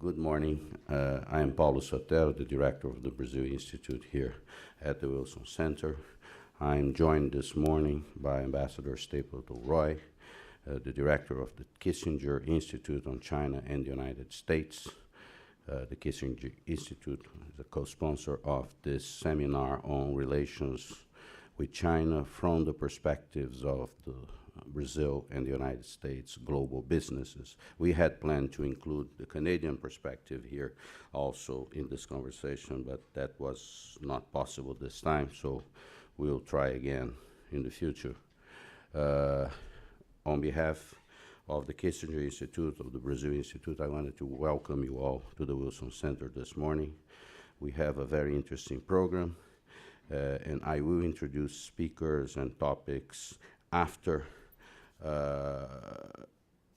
Good morning. I am Paulo Sotero, the director of the Brazil Institute here at the Wilson Center. I'm joined this morning by Ambassador Stapleton Roy, the director of the Kissinger Institute on China and the United States. The Kissinger Institute is a co-sponsor of this seminar on relations with China from the perspectives of the Brazil and the United States global businesses. We had planned to include the Canadian perspective here also in this conversation, but that was not possible this time, so we'll try again in the future. On behalf of the Kissinger Institute, of the Brazil Institute, I wanted to welcome you all to the Wilson Center this morning. We have a very interesting program, and I will introduce speakers and topics after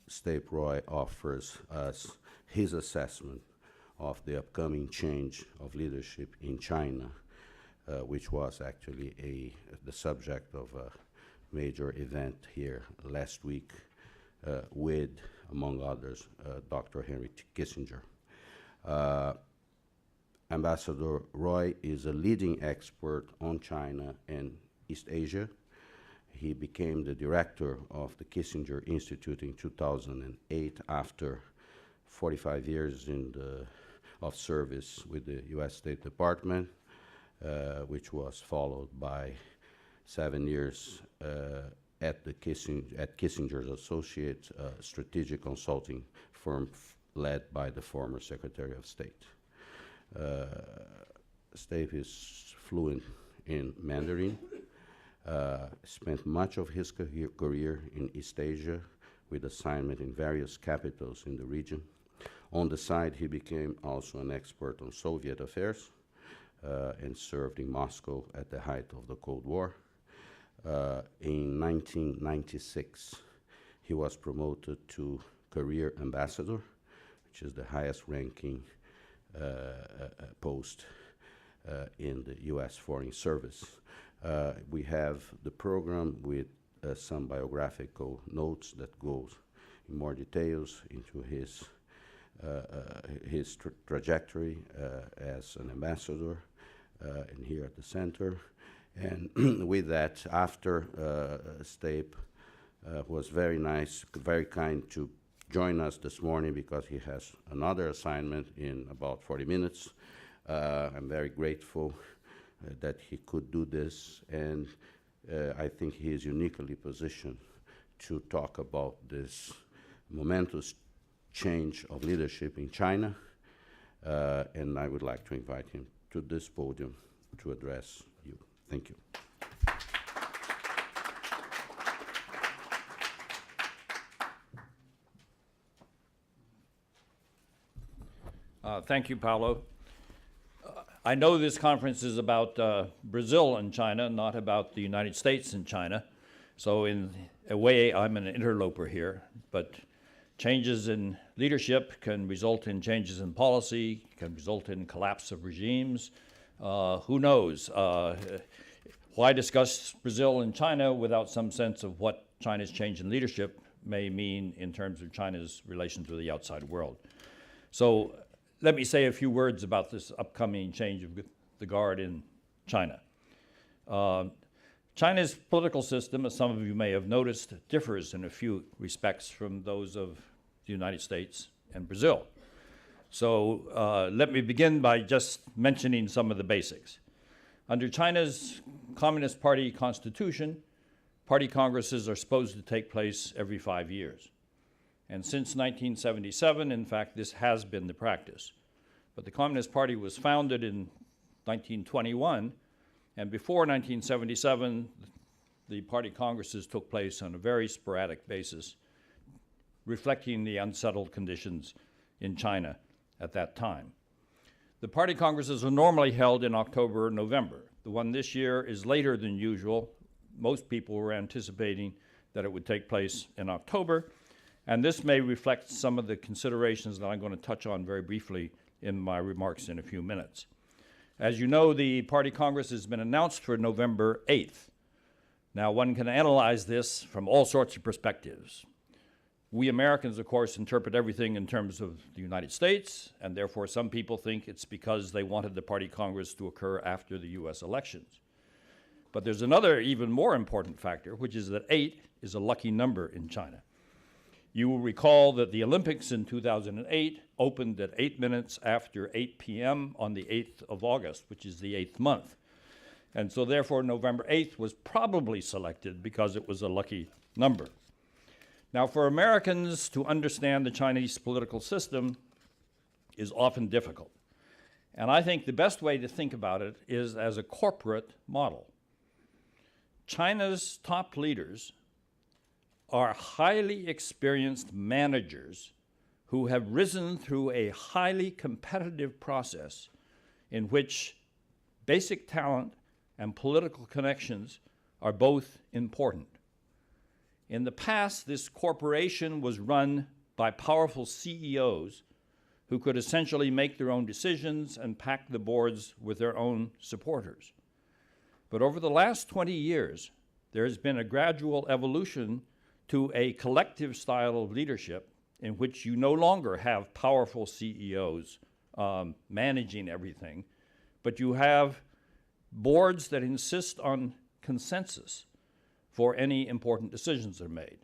Stape Roy offers us his assessment of the upcoming change of leadership in China, which was actually the subject of a major event here last week with, among others, Dr. Henry Kissinger. Ambassador Roy is a leading expert on China and East Asia. He became the director of the Kissinger Institute in 2008 after 45 years of service with the U.S. State Department, which was followed by 7 years at Kissinger's Associates, strategic consulting firm led by the former Secretary of State. Steve is fluent in Mandarin, spent much of his career in East Asia with assignment in various capitals in the region. On the side, he became also an expert on Soviet affairs and served in Moscow at the height of the Cold War. In 1996, he was promoted to Career Ambassador, which is the highest ranking post in the U.S. Foreign Service. We have the program with some biographical notes that goes in more details into his trajectory as an ambassador and here at the center. And with that, after Stape was very nice, very kind to join us this morning because he has another assignment in about 40 minutes. I'm very grateful that he could do this, and I think he is uniquely positioned to talk about this momentous change of leadership in China, and I would like to invite him to this podium to address you. Thank you. Thank you, Paulo. I know this conference is about Brazil and China, not about the United States and China. So in a way, I'm an interloper here. But changes in leadership can result in changes in policy, can result in collapse of regimes. Who knows? Why discuss Brazil and China without some sense of what China's change in leadership may mean in terms of China's relations with the outside world? So let me say a few words about this upcoming change of the guard in China. China's political system, as some of you may have noticed, differs in a few respects from those of the United States and Brazil. So let me begin by just mentioning some of the basics. Under China's Communist Party constitution, party congresses are supposed to take place every 5 years. And since 1977, in fact, this has been the practice. But the Communist Party was founded in 1921, and before 1977, the party congresses took place on a very sporadic basis, reflecting the unsettled conditions in China at that time. The party congresses are normally held in October or November. The one this year is later than usual. Most people were anticipating that it would take place in October, and this may reflect some of the considerations that I'm going to touch on very briefly in my remarks in a few minutes. As you know, the Party Congress has been announced for November 8th. Now, one can analyze this from all sorts of perspectives. We Americans, of course, interpret everything in terms of the United States, and therefore some people think it's because they wanted the Party Congress to occur after the US elections. But there's another even more important factor, which is that 8 is a lucky number in China. You will recall that the Olympics in 2008 opened at 8 minutes after 8 p.m. on the 8th of August, which is the 8th month. And so therefore November 8th was probably selected because it was a lucky number. Now, for Americans to understand the Chinese political system is often difficult. And I think the best way to think about it is as a corporate model. China's top leaders are highly experienced managers who have risen through a highly competitive process in which basic talent and political connections are both important. In the past, this corporation was run by powerful CEOs who could essentially make their own decisions and pack the boards with their own supporters. But over the last 20 years, there has been a gradual evolution to a collective style of leadership in which you no longer have powerful CEOs managing everything, but you have boards that insist on consensus for any important decisions that are made.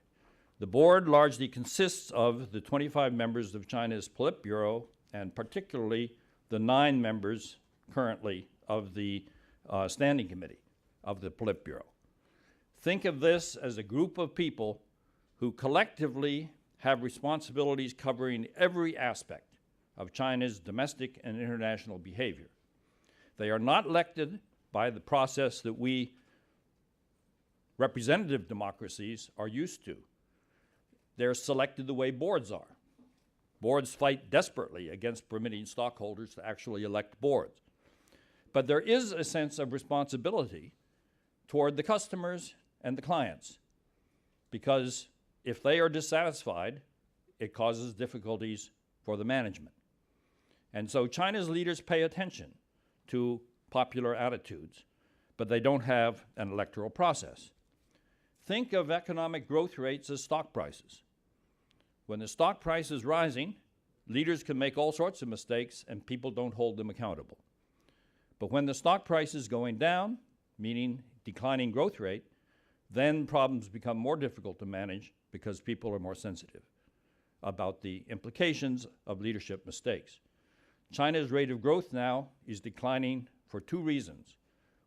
The board largely consists of the 25 members of China's Politburo, and particularly the 9 members currently of the Standing Committee of the Politburo. Think of this as a group of people who collectively have responsibilities covering every aspect of China's domestic and international behavior. They are not elected by the process that we representative democracies are used to. They're selected the way boards are. Boards fight desperately against permitting stockholders to actually elect boards. But there is a sense of responsibility toward the customers and the clients, because if they are dissatisfied, it causes difficulties for the management. And so China's leaders pay attention to popular attitudes, but they don't have an electoral process. Think of economic growth rates as stock prices. When the stock price is rising, leaders can make all sorts of mistakes and people don't hold them accountable. But when the stock price is going down, meaning declining growth rate, then problems become more difficult to manage because people are more sensitive about the implications of leadership mistakes. China's rate of growth now is declining for 2 reasons.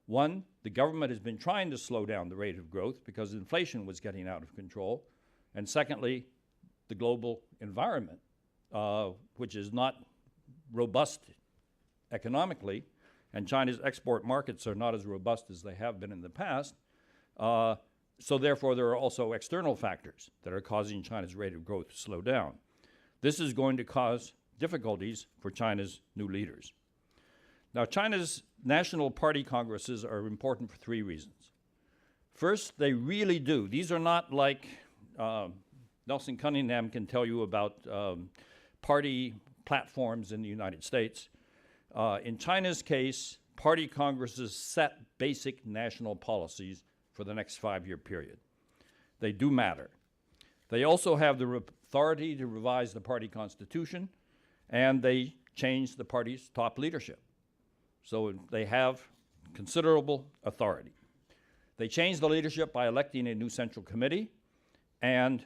One, the government has been trying to slow down the rate of growth because inflation was getting out of control. And secondly, the global environment, which is not robust economically, and China's export markets are not as robust as they have been in the past. So therefore, there are also external factors that are causing China's rate of growth to slow down. This is going to cause difficulties for China's new leaders. Now, China's national party congresses are important for 3 reasons. First, they really do. These are not like Nelson Cunningham can tell you about party platforms in the United States. In China's case, party congresses set basic national policies for the next 5-year period. They do matter. They also have the authority to revise the party constitution, and they change the party's top leadership. So they have considerable authority. They change the leadership by electing a new central committee and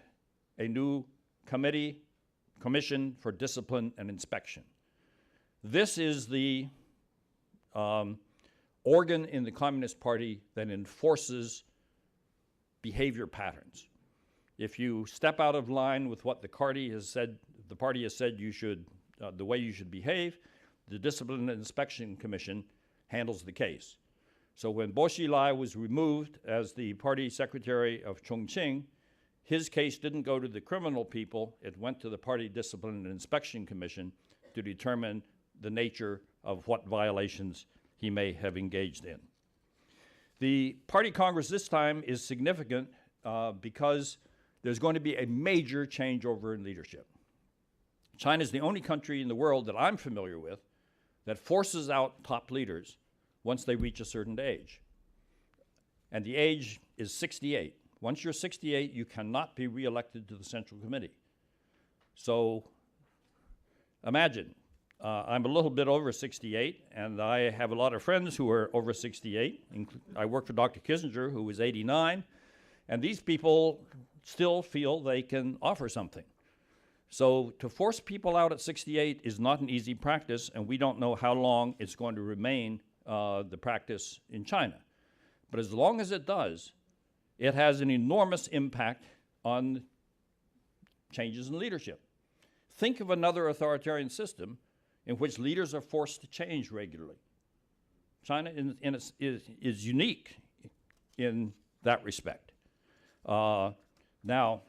a new commission for discipline and inspection. This is the organ in the Communist Party that enforces behavior patterns. If you step out of line with what the party has said you should, the way you should behave, the Discipline and Inspection Commission handles the case. So when Bo Xilai was removed as the party secretary of Chongqing, his case didn't go to the criminal people, it went to the Party Discipline and Inspection Commission to determine the nature of what violations he may have engaged in. The Party Congress this time is significant because there's going to be a major changeover in leadership. China is the only country in the world that I'm familiar with that forces out top leaders once they reach a certain age. And the age is 68. Once you're 68, you cannot be reelected to the Central Committee. So imagine, I'm a little bit over 68, and I have a lot of friends who are over 68. I work for Dr. Kissinger, who was 89, and these people still feel they can offer something. So to force people out at 68 is not an easy practice, and we don't know how long it's going to remain the practice in China. But as long as it does, it has an enormous impact on changes in leadership. Think of another authoritarian system in which leaders are forced to change regularly. China is unique in that respect. Now,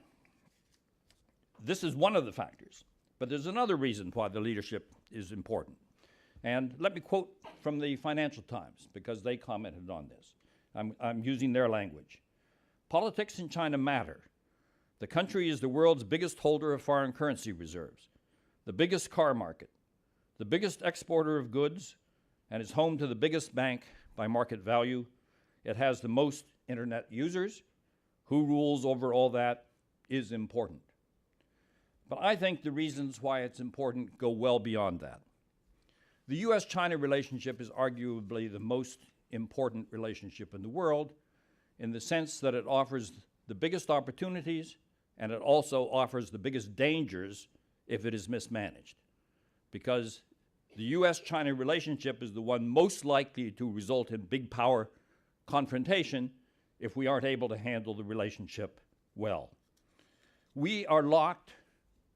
this is one of the factors, but there's another reason why the leadership is important. And let me quote from the Financial Times, because they commented on this. I'm using their language. Politics in China matter. The country is the world's biggest holder of foreign currency reserves, the biggest car market, the biggest exporter of goods, and is home to the biggest bank by market value. It has the most internet users. Who rules over all that is important. But I think the reasons why it's important go well beyond that. The US-China relationship is arguably the most important relationship in the world, in the sense that it offers the biggest opportunities and it also offers the biggest dangers if it is mismanaged. Because the US-China relationship is the one most likely to result in big power confrontation if we aren't able to handle the relationship well. We are locked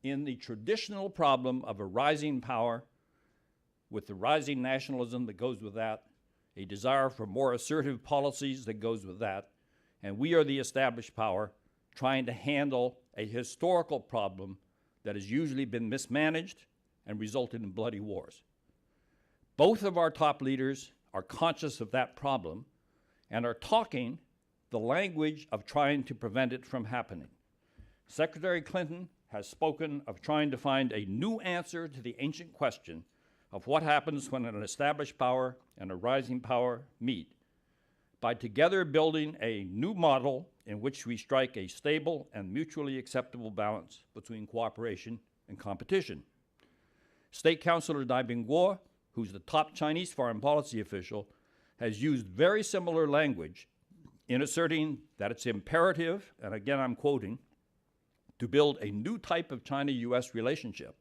in the traditional problem of a rising power with the rising nationalism that goes with that, a desire for more assertive policies that goes with that, and we are the established power trying to handle a historical problem that has usually been mismanaged and resulted in bloody wars. Both of our top leaders are conscious of that problem and are talking the language of trying to prevent it from happening. Secretary Clinton has spoken of trying to find a new answer to the ancient question of what happens when an established power and a rising power meet, by together building a new model in which we strike a stable and mutually acceptable balance between cooperation and competition. State Councilor Dai Bingguo, who's the top Chinese foreign policy official, has used very similar language in asserting that it's imperative, and again I'm quoting, to build a new type of China-US relationship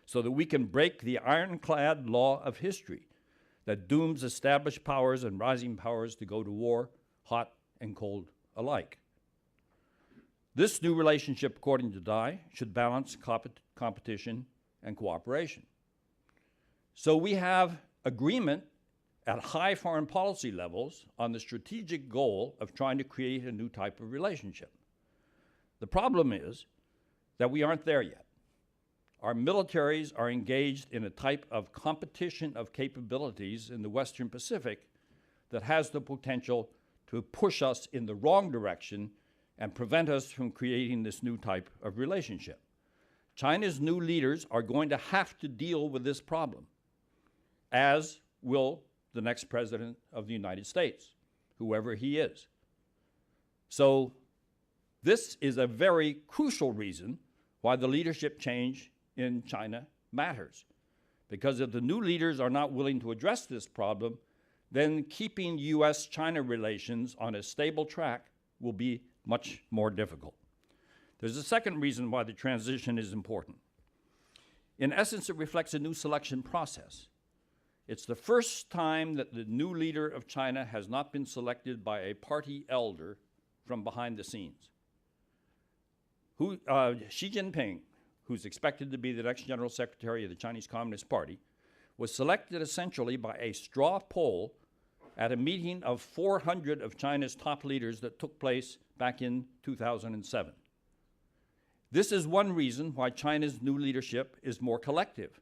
so that we can break the ironclad law of history that dooms established powers and rising powers to go to war, hot and cold alike. This new relationship, according to Dai, should balance competition and cooperation. So we have agreement at high foreign policy levels on the strategic goal of trying to create a new type of relationship. The problem is that we aren't there yet. Our militaries are engaged in a type of competition of capabilities in the Western Pacific that has the potential to push us in the wrong direction and prevent us from creating this new type of relationship. China's new leaders are going to have to deal with this problem, as will the next president of the United States, whoever he is. So this is a very crucial reason why the leadership change in China matters. Because if the new leaders are not willing to address this problem, then keeping US-China relations on a stable track will be much more difficult. There's a second reason why the transition is important. In essence, it reflects a new selection process. It's the first time that the new leader of China has not been selected by a party elder from behind the scenes. Xi Jinping, who's expected to be the next General Secretary of the Chinese Communist Party, was selected essentially by a straw poll at a meeting of 400 of China's top leaders that took place back in 2007. This is one reason why China's new leadership is more collective,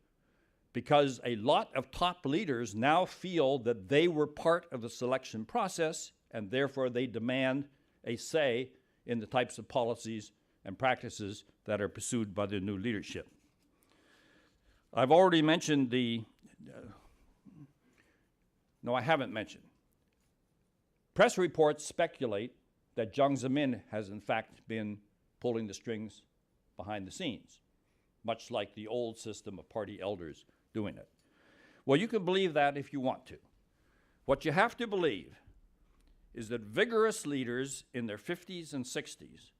because a lot of top leaders now feel that they were part of the selection process and therefore they demand a say in the types of policies and practices that are pursued by the new leadership. I've already mentioned no, I haven't mentioned. Press reports speculate that Jiang Zemin has in fact been pulling the strings behind the scenes. much like the old system of party elders doing it. Well, you can believe that if you want to. What you have to believe is that vigorous leaders in their 50s and 60s,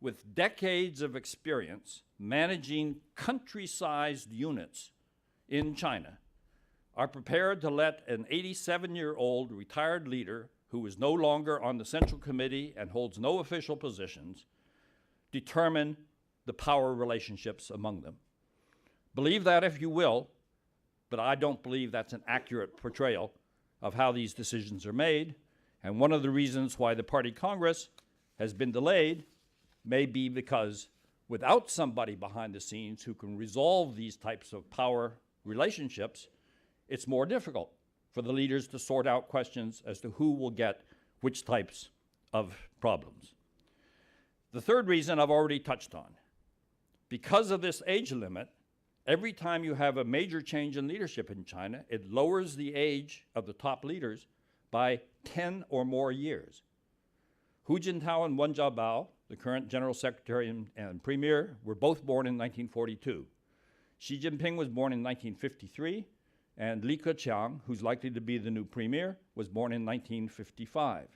with decades of experience managing country-sized units in China, are prepared to let an 87-year-old retired leader who is no longer on the Central Committee and holds no official positions determine the power relationships among them. Believe that if you will, but I don't believe that's an accurate portrayal of how these decisions are made. And one of the reasons why the Party Congress has been delayed may be because without somebody behind the scenes who can resolve these types of power relationships, it's more difficult for the leaders to sort out questions as to who will get which types of problems. The third reason I've already touched on. Because of this age limit, every time you have a major change in leadership in China, it lowers the age of the top leaders by 10 or more years. Hu Jintao and Wen Jiabao, the current General Secretary and Premier, were both born in 1942. Xi Jinping was born in 1953, and Li Keqiang, who's likely to be the new Premier, was born in 1955.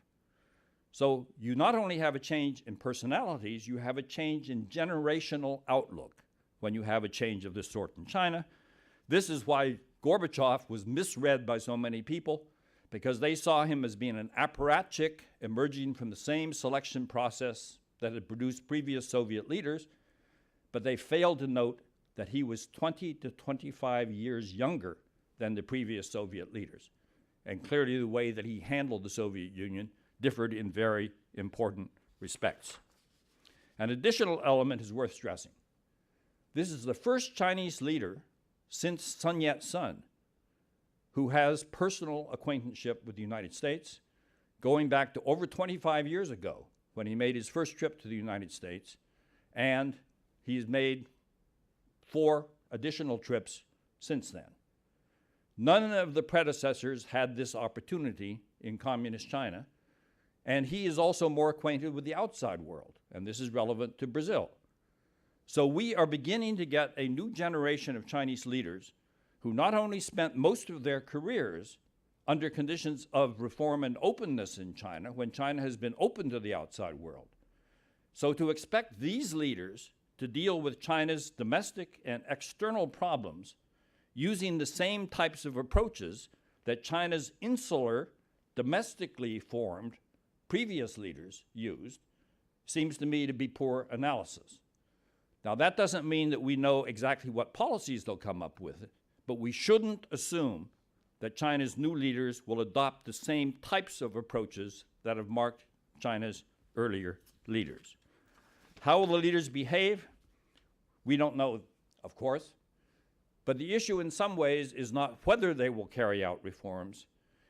So you not only have a change in personalities, you have a change in generational outlook when you have a change of this sort in China. This is why Gorbachev was misread by so many people, because they saw him as being an apparatchik emerging from the same selection process that had produced previous Soviet leaders, but they failed to note that he was 20 to 25 years younger than the previous Soviet leaders. And clearly the way that he handled the Soviet Union differed in very important respects. An additional element is worth stressing. This is the first Chinese leader since Sun Yat-sen who has personal acquaintanceship with the United States, going back to over 25 years ago when he made his first trip to the United States, and he's made 4 additional trips since then. None of the predecessors had this opportunity in communist China, and he is also more acquainted with the outside world, and this is relevant to Brazil. So we are beginning to get a new generation of Chinese leaders who not only spent most of their careers under conditions of reform and openness in China, when China has been open to the outside world. So to expect these leaders to deal with China's domestic and external problems using the same types of approaches that China's insular, domestically formed previous leaders used seems to me to be poor analysis. Now, that doesn't mean that we know exactly what policies they'll come up with, but we shouldn't assume that China's new leaders will adopt the same types of approaches that have marked China's earlier leaders. How will the leaders behave? We don't know, of course, but the issue in some ways is not whether they will carry out reforms,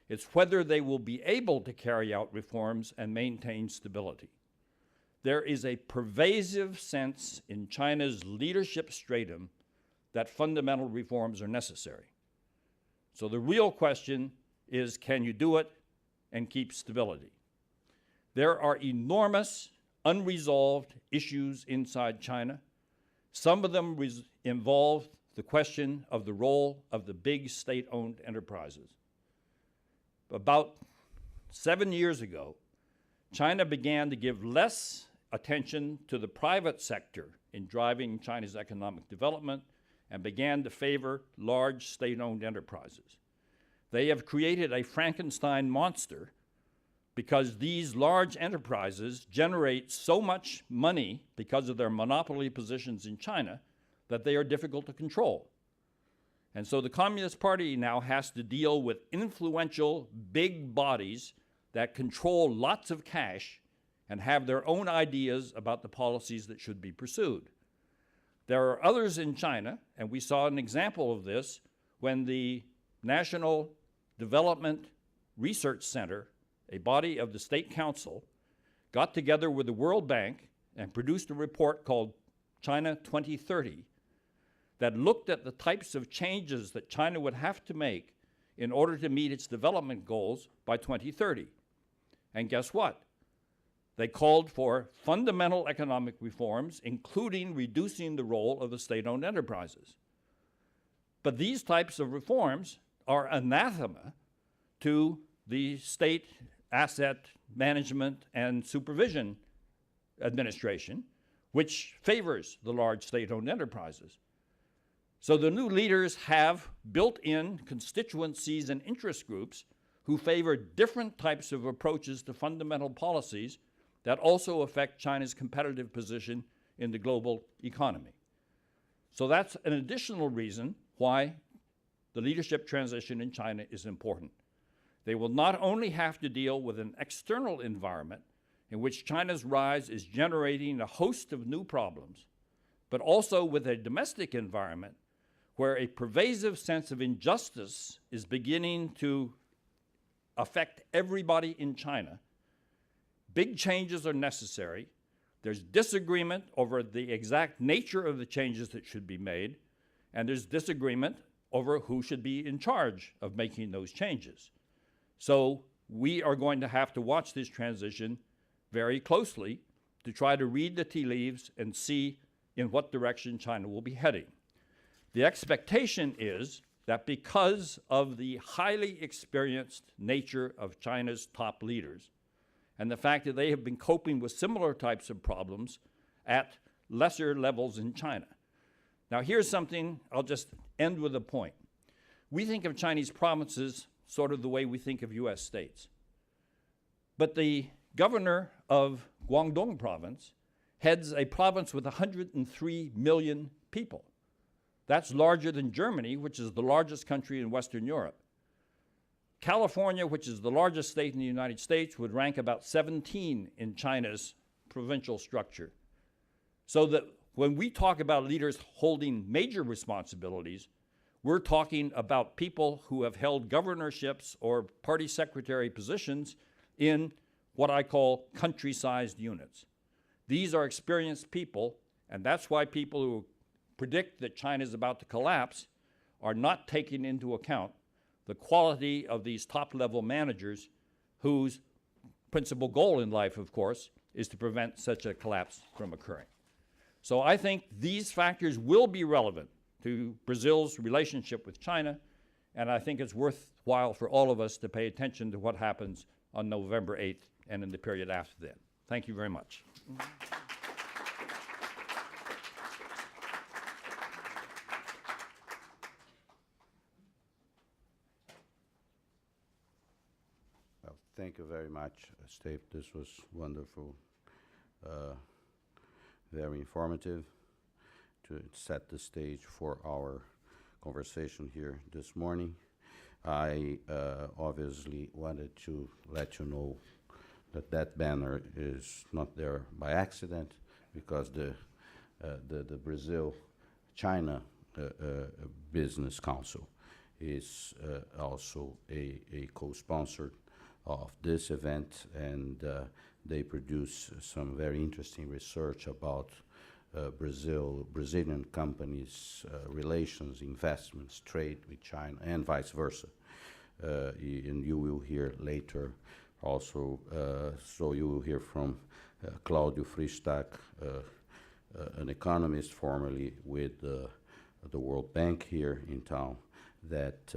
it's whether they will be able to carry out reforms and maintain stability. There is a pervasive sense in China's leadership stratum that fundamental reforms are necessary. So the real question is, can you do it and keep stability? There are enormous unresolved issues inside China. Some of them involve the question of the role of the big state-owned enterprises. About 7 years ago, China began to give less attention to the private sector in driving China's economic development and began to favor large state-owned enterprises. They have created a Frankenstein monster because these large enterprises generate so much money because of their monopoly positions in China that they are difficult to control. And so the Communist Party now has to deal with influential big bodies that control lots of cash and have their own ideas about the policies that should be pursued. There are others in China, and we saw an example of this when the National Development Research Center, a body of the State Council, got together with the World Bank and produced a report called China 2030 that looked at the types of changes that China would have to make in order to meet its development goals by 2030. And guess what? They called for fundamental economic reforms, including reducing the role of the state-owned enterprises. But these types of reforms are anathema to the state asset management and supervision administration, which favors the large state-owned enterprises. So the new leaders have built-in constituencies and interest groups who favor different types of approaches to fundamental policies that also affect China's competitive position in the global economy. So that's an additional reason why the leadership transition in China is important. They will not only have to deal with an external environment in which China's rise is generating a host of new problems, but also with a domestic environment where a pervasive sense of injustice is beginning to affect everybody in China. Big changes are necessary. There's disagreement over the exact nature of the changes that should be made, and there's disagreement over who should be in charge of making those changes. So we are going to have to watch this transition very closely to try to read the tea leaves and see in what direction China will be heading. The expectation is that because of the highly experienced nature of China's top leaders and the fact that they have been coping with similar types of problems at lesser levels in China. Now here's something, I'll just end with a point. We think of Chinese provinces sort of the way we think of US states. But the governor of Guangdong province heads a province with 103 million people. That's larger than Germany, which is the largest country in Western Europe. California, which is the largest state in the United States, would rank about 17 in China's provincial structure. So that when we talk about leaders holding major responsibilities, we're talking about people who have held governorships or party secretary positions in what I call country-sized units. These are experienced people, and that's why people who predict that China is about to collapse are not taking into account the quality of these top-level managers whose principal goal in life, of course, is to prevent such a collapse from occurring. So I think these factors will be relevant to Brazil's relationship with China, and I think it's worthwhile for all of us to pay attention to what happens on November 8th and in the period after that. Thank you very much. Well, thank you very much, Steve. This was wonderful, very informative to set the stage for our conversation here this morning. I obviously wanted to let you know that that banner is not there by accident, because the Brazil-China Business Council is also a co-sponsor of this event, and they produce some very interesting research about Brazilian companies' relations, investments, trade with China, and vice versa. And you will hear later also, so you will hear from Claudio Fristac, an economist formerly with the World Bank here in town, that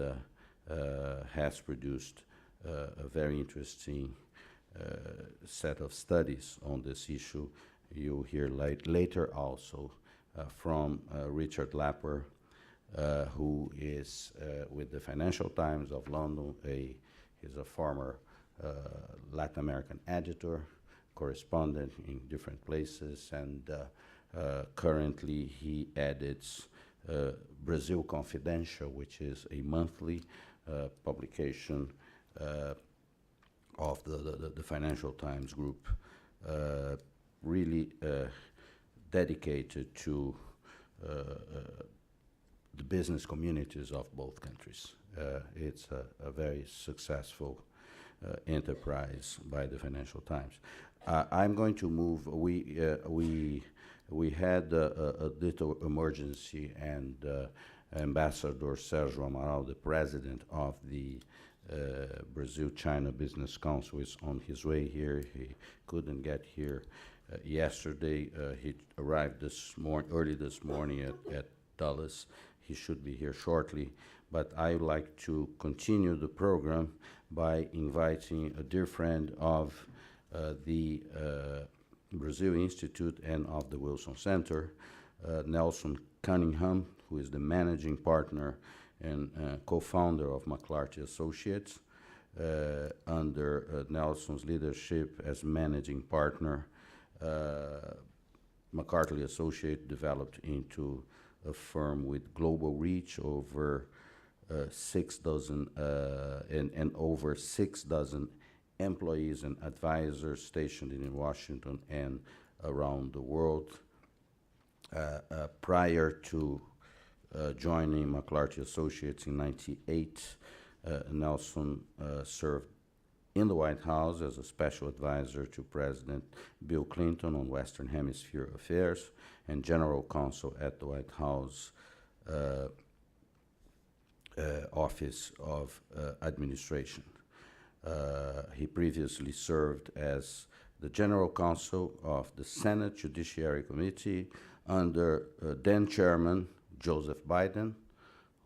has produced a very interesting set of studies on this issue. You'll hear later also from Richard Lapper, who is with the Financial Times of London. He's a former Latin American editor, correspondent in different places, and currently he edits Brazil Confidential, which is a monthly publication of the Financial Times group, really dedicated to the business communities of both countries. It's a very successful enterprise by the Financial Times. I'm going to move. We had a little emergency, and Ambassador Sergio Amaral, the president of the Brazil-China Business Council is on his way here. He couldn't get here yesterday. He arrived early this morning at Dulles. He should be here shortly. But I would like to continue the program by inviting a dear friend of the Brazil Institute and of the Wilson Center, Nelson Cunningham, who is the managing partner and co-founder of McClarty Associates. Under Nelson's leadership as managing partner, McCarthy Associates developed into a firm with global reach, over 6 dozen and over 6 dozen employees and advisors stationed in Washington and around the world. Prior to joining McClarty Associates in '98, Nelson served in the White House as a special advisor to President Bill Clinton on Western Hemisphere affairs and general counsel at the White House Office of Administration. He previously served as the general counsel of the Senate Judiciary Committee under then Chairman Joseph Biden,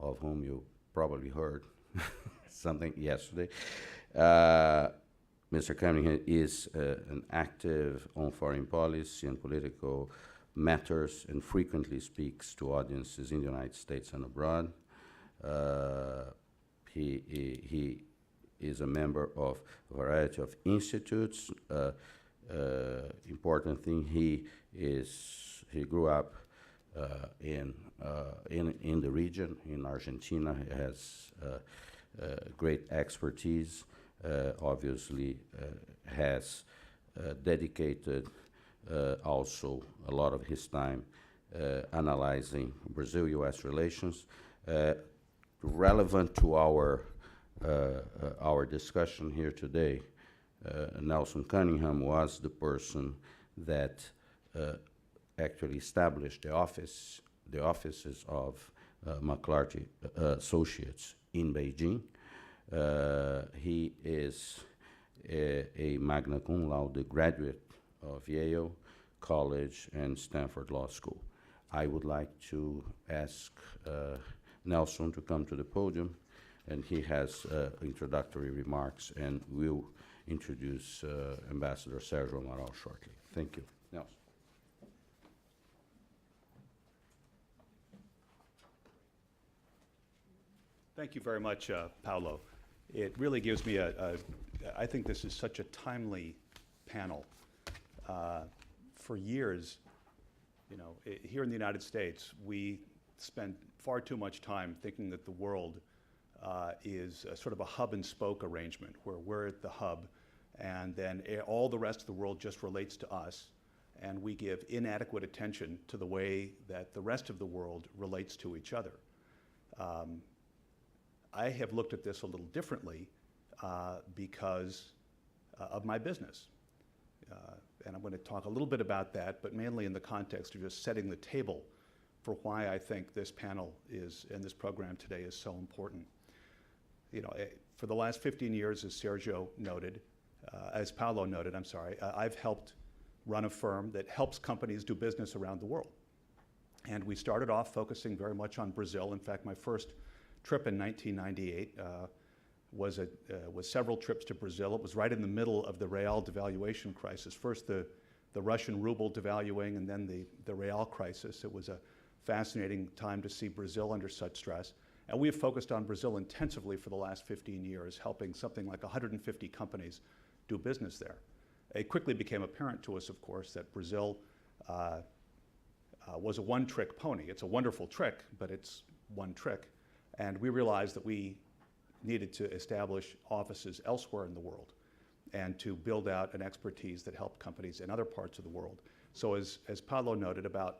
of whom you probably heard something yesterday. Mr. Cunningham is an active on foreign policy and political matters and frequently speaks to audiences in the United States and abroad. He is a member of a variety of institutes. Important thing, he grew up in the region in Argentina. He has great expertise. Obviously, has dedicated also a lot of his time analyzing Brazil-U.S. relations. Relevant to our discussion here today, Nelson Cunningham was the person that actually established the offices of McClarty Associates in Beijing. He is a magna cum laude graduate of Yale College and Stanford Law School. I would like to ask Nelson to come to the podium, and he has introductory remarks, and will introduce Ambassador Sergio Amaral shortly. Thank you. Nelson. Thank you very much, Paulo. It really gives me I think this is such a timely panel. For years, here in the United States, we spend far too much time thinking that the world is a sort of a hub and spoke arrangement where we're at the hub and then all the rest of the world just relates to us, and we give inadequate attention to the way that the rest of the world relates to each other. I have looked at this a little differently because of my business. And I'm going to talk a little bit about that, but mainly in the context of just setting the table for why I think this panel is, and this program today is so important. For the last 15 years, as Sergio noted, as Paulo noted, I'm sorry, I've helped run a firm that helps companies do business around the world. And we started off focusing very much on Brazil. In fact, my first trip in 1998 was several trips to Brazil. It was right in the middle of the real devaluation crisis. First the Russian ruble devaluing, and then the real crisis. It was a fascinating time to see Brazil under such stress. And we have focused on Brazil intensively for the last 15 years, helping something like 150 companies do business there. It quickly became apparent to us, of course, that Brazil was a one-trick pony. It's a wonderful trick, but it's one trick. And we realized that we needed to establish offices elsewhere in the world and to build out an expertise that helped companies in other parts of the world. So as Paulo noted, about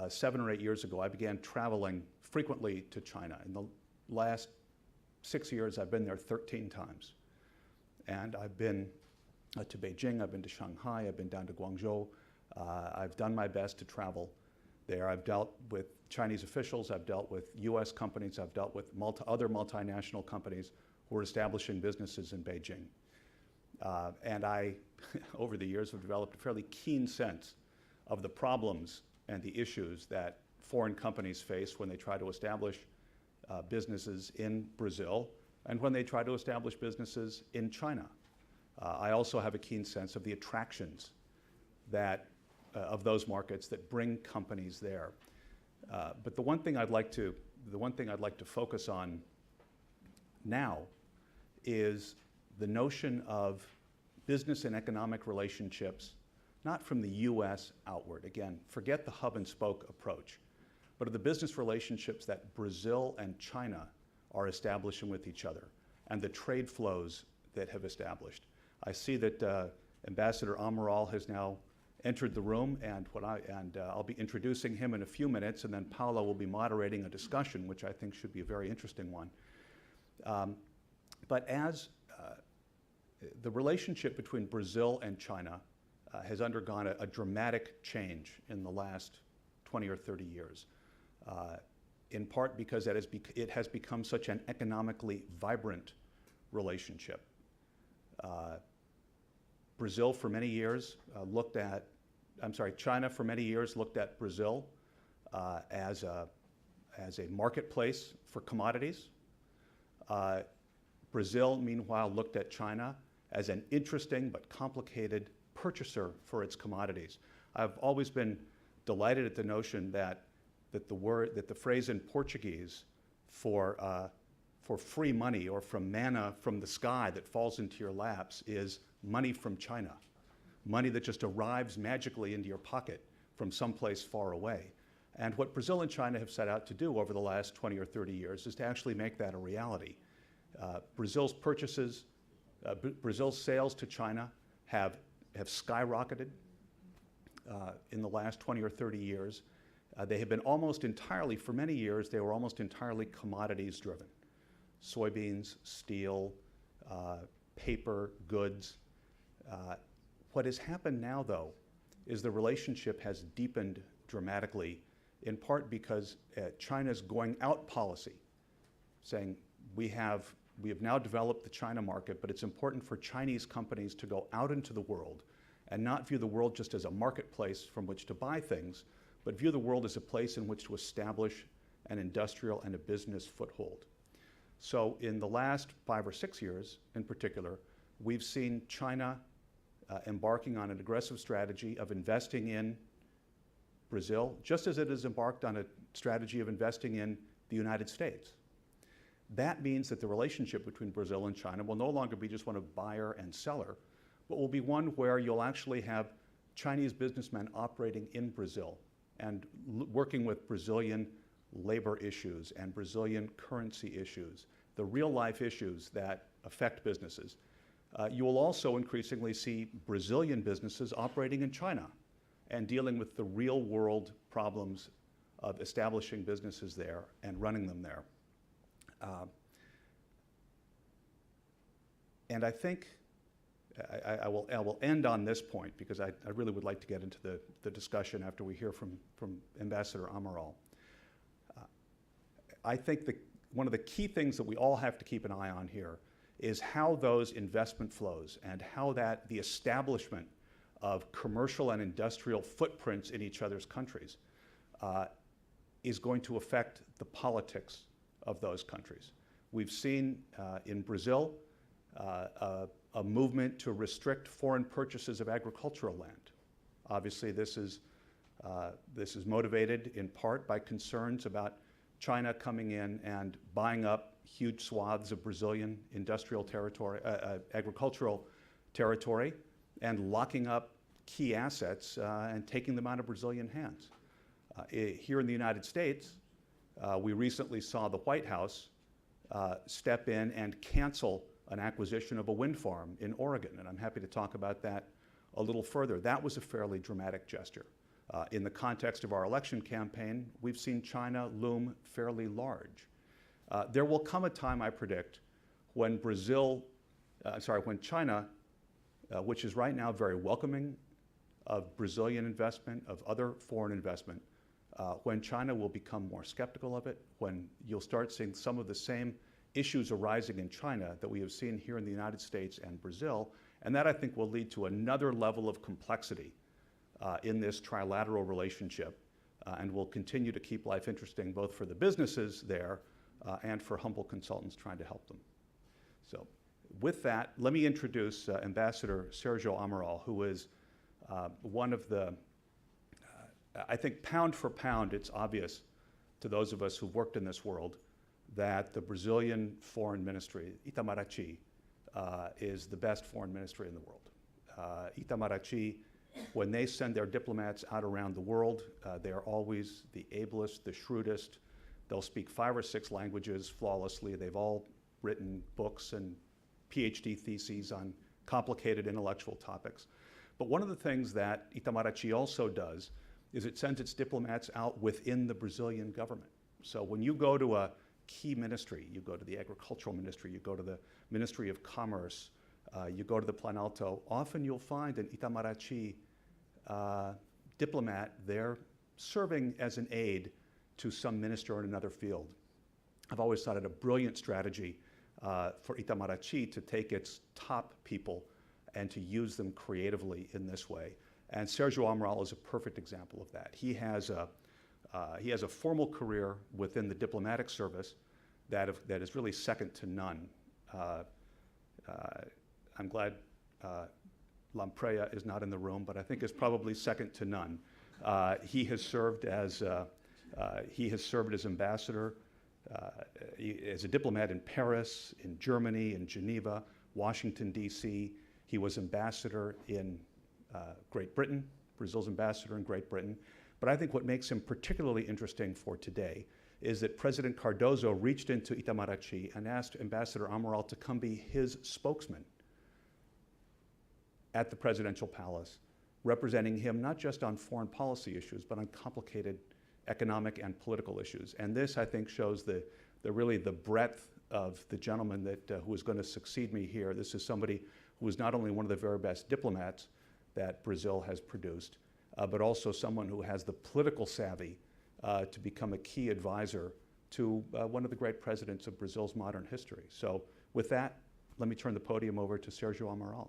7 or 8 years ago, I began traveling frequently to China. In the last 6 years, I've been there 13 times. And I've been to Beijing, I've been to Shanghai, I've been down to Guangzhou. I've done my best to travel there. I've dealt with Chinese officials, I've dealt with US companies, I've dealt with other multinational companies who are establishing businesses in Beijing. And I, over the years, have developed a fairly keen sense of the problems and the issues that foreign companies face when they try to establish businesses in Brazil and when they try to establish businesses in China. I also have a keen sense of the attractions that, of those markets that bring companies there. But the one thing I'd like to focus on now is the notion of business and economic relationships, not from the U.S. outward. Again, forget the hub and spoke approach, but of the business relationships that Brazil and China are establishing with each other and the trade flows that have established. I see that Ambassador Amaral has now entered the room, and I'll be introducing him in a few minutes, and then Paula will be moderating a discussion, which I think should be a very interesting one. But as the relationship between Brazil and China has undergone a dramatic change in the last 20 or 30 years, in part because it has become such an economically vibrant relationship. China for many years looked at Brazil as a marketplace for commodities. Brazil, meanwhile, looked at China as an interesting but complicated purchaser for its commodities. I've always been delighted at the notion that the phrase in Portuguese for free money or from manna from the sky that falls into your laps is money from China, money that just arrives magically into your pocket from someplace far away. And what Brazil and China have set out to do over the last 20 or 30 years is to actually make that a reality. Brazil's sales to China have skyrocketed in the last 20 or 30 years. They have been almost entirely, for many years, they were almost entirely commodities driven. Soybeans, steel, paper, goods. What has happened now, though, is the relationship has deepened dramatically, in part because China's going out policy, saying we have now developed the China market, but it's important for Chinese companies to go out into the world and not view the world just as a marketplace from which to buy things, but view the world as a place in which to establish an industrial and a business foothold. So in the last 5 or 6 years, in particular, we've seen China embarking on an aggressive strategy of investing in Brazil, just as it has embarked on a strategy of investing in the United States. That means that the relationship between Brazil and China will no longer be just one of buyer and seller, but will be one where you'll actually have Chinese businessmen operating in Brazil and working with Brazilian labor issues and Brazilian currency issues, the real life issues that affect businesses. You will also increasingly see Brazilian businesses operating in China and dealing with the real world problems of establishing businesses there and running them there. And I think I will end on this point because I really would like to get into the discussion after we hear from Ambassador Amaral. I think one of the key things that we all have to keep an eye on here is how those investment flows and how the establishment of commercial and industrial footprints in each other's countries is going to affect the politics of those countries. We've seen in Brazil a movement to restrict foreign purchases of agricultural land. Obviously, this is motivated in part by concerns about China coming in and buying up huge swaths of Brazilian industrial territory, agricultural territory, and locking up key assets and taking them out of Brazilian hands. Here in the United States, we recently saw the White House step in and cancel an acquisition of a wind farm in Oregon, and I'm happy to talk about that a little further. That was a fairly dramatic gesture. In the context of our election campaign, we've seen China loom fairly large. There will come a time, I predict, when China, which is right now very welcoming of Brazilian investment, of other foreign investment, when China will become more skeptical of it, when you'll start seeing some of the same issues arising in China that we have seen here in the United States and Brazil, and that I think will lead to another level of complexity in this trilateral relationship, and will continue to keep life interesting both for the businesses there and for humble consultants trying to help them. So with that, let me introduce Ambassador Sergio Amaral, who is one of the, I think pound for pound, it's obvious to those of us who've worked in this world that the Brazilian foreign ministry, Itamaraty, is the best foreign ministry in the world. Itamaraty, when they send their diplomats out around the world, they are always the ablest, the shrewdest. They'll speak 5 or 6 languages flawlessly. They've all written books and PhD theses on complicated intellectual topics. But one of the things that Itamaraty also does is it sends its diplomats out within the Brazilian government. So when you go to a key ministry, you go to the agricultural ministry, you go to the Ministry of Commerce, you go to the Planalto, often you'll find an Itamaraty diplomat there serving as an aide to some minister in another field. I've always thought it a brilliant strategy for Itamaraty to take its top people and to use them creatively in this way. And Sergio Amaral is a perfect example of that. He has a formal career within the diplomatic service that is really second to none. I'm glad Lampreia is not in the room, but I think is probably second to none. He has served as ambassador, as a diplomat in Paris, in Germany, in Geneva, Washington, D.C. He was ambassador in Great Britain, Brazil's ambassador in Great Britain. But I think what makes him particularly interesting for today is that President Cardoso reached into Itamaraty and asked Ambassador Amaral to come be his spokesman at the presidential palace, representing him not just on foreign policy issues, but on complicated economic and political issues. And this, I think, shows really the breadth of the gentleman that who is going to succeed me here. This is somebody who is not only one of the very best diplomats that Brazil has produced, but also someone who has the political savvy to become a key advisor to one of the great presidents of Brazil's modern history. So with that, let me turn the podium over to Sergio Amaral.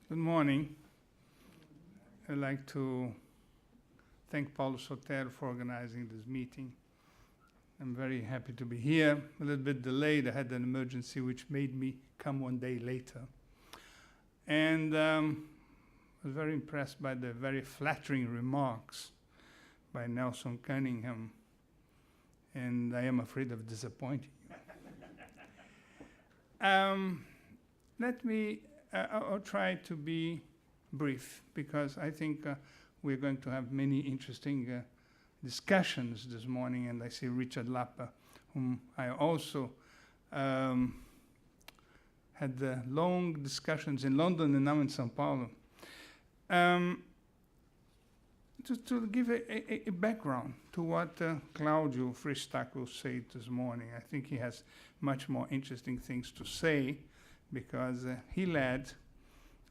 Good morning. I'd like to thank Paulo Sotero for organizing this meeting. I'm very happy to be here. A little bit delayed. I had an emergency which made me come one day later. And I was very impressed by the very flattering remarks by Nelson Cunningham. And I am afraid of disappointing you. I'll try to be brief because I think we're going to have many interesting discussions this morning, and I see Richard Lapa, whom I also had long discussions in London and now in São Paulo. To give a background to what Claudio Fristaco said this morning, I think he has much more interesting things to say because he led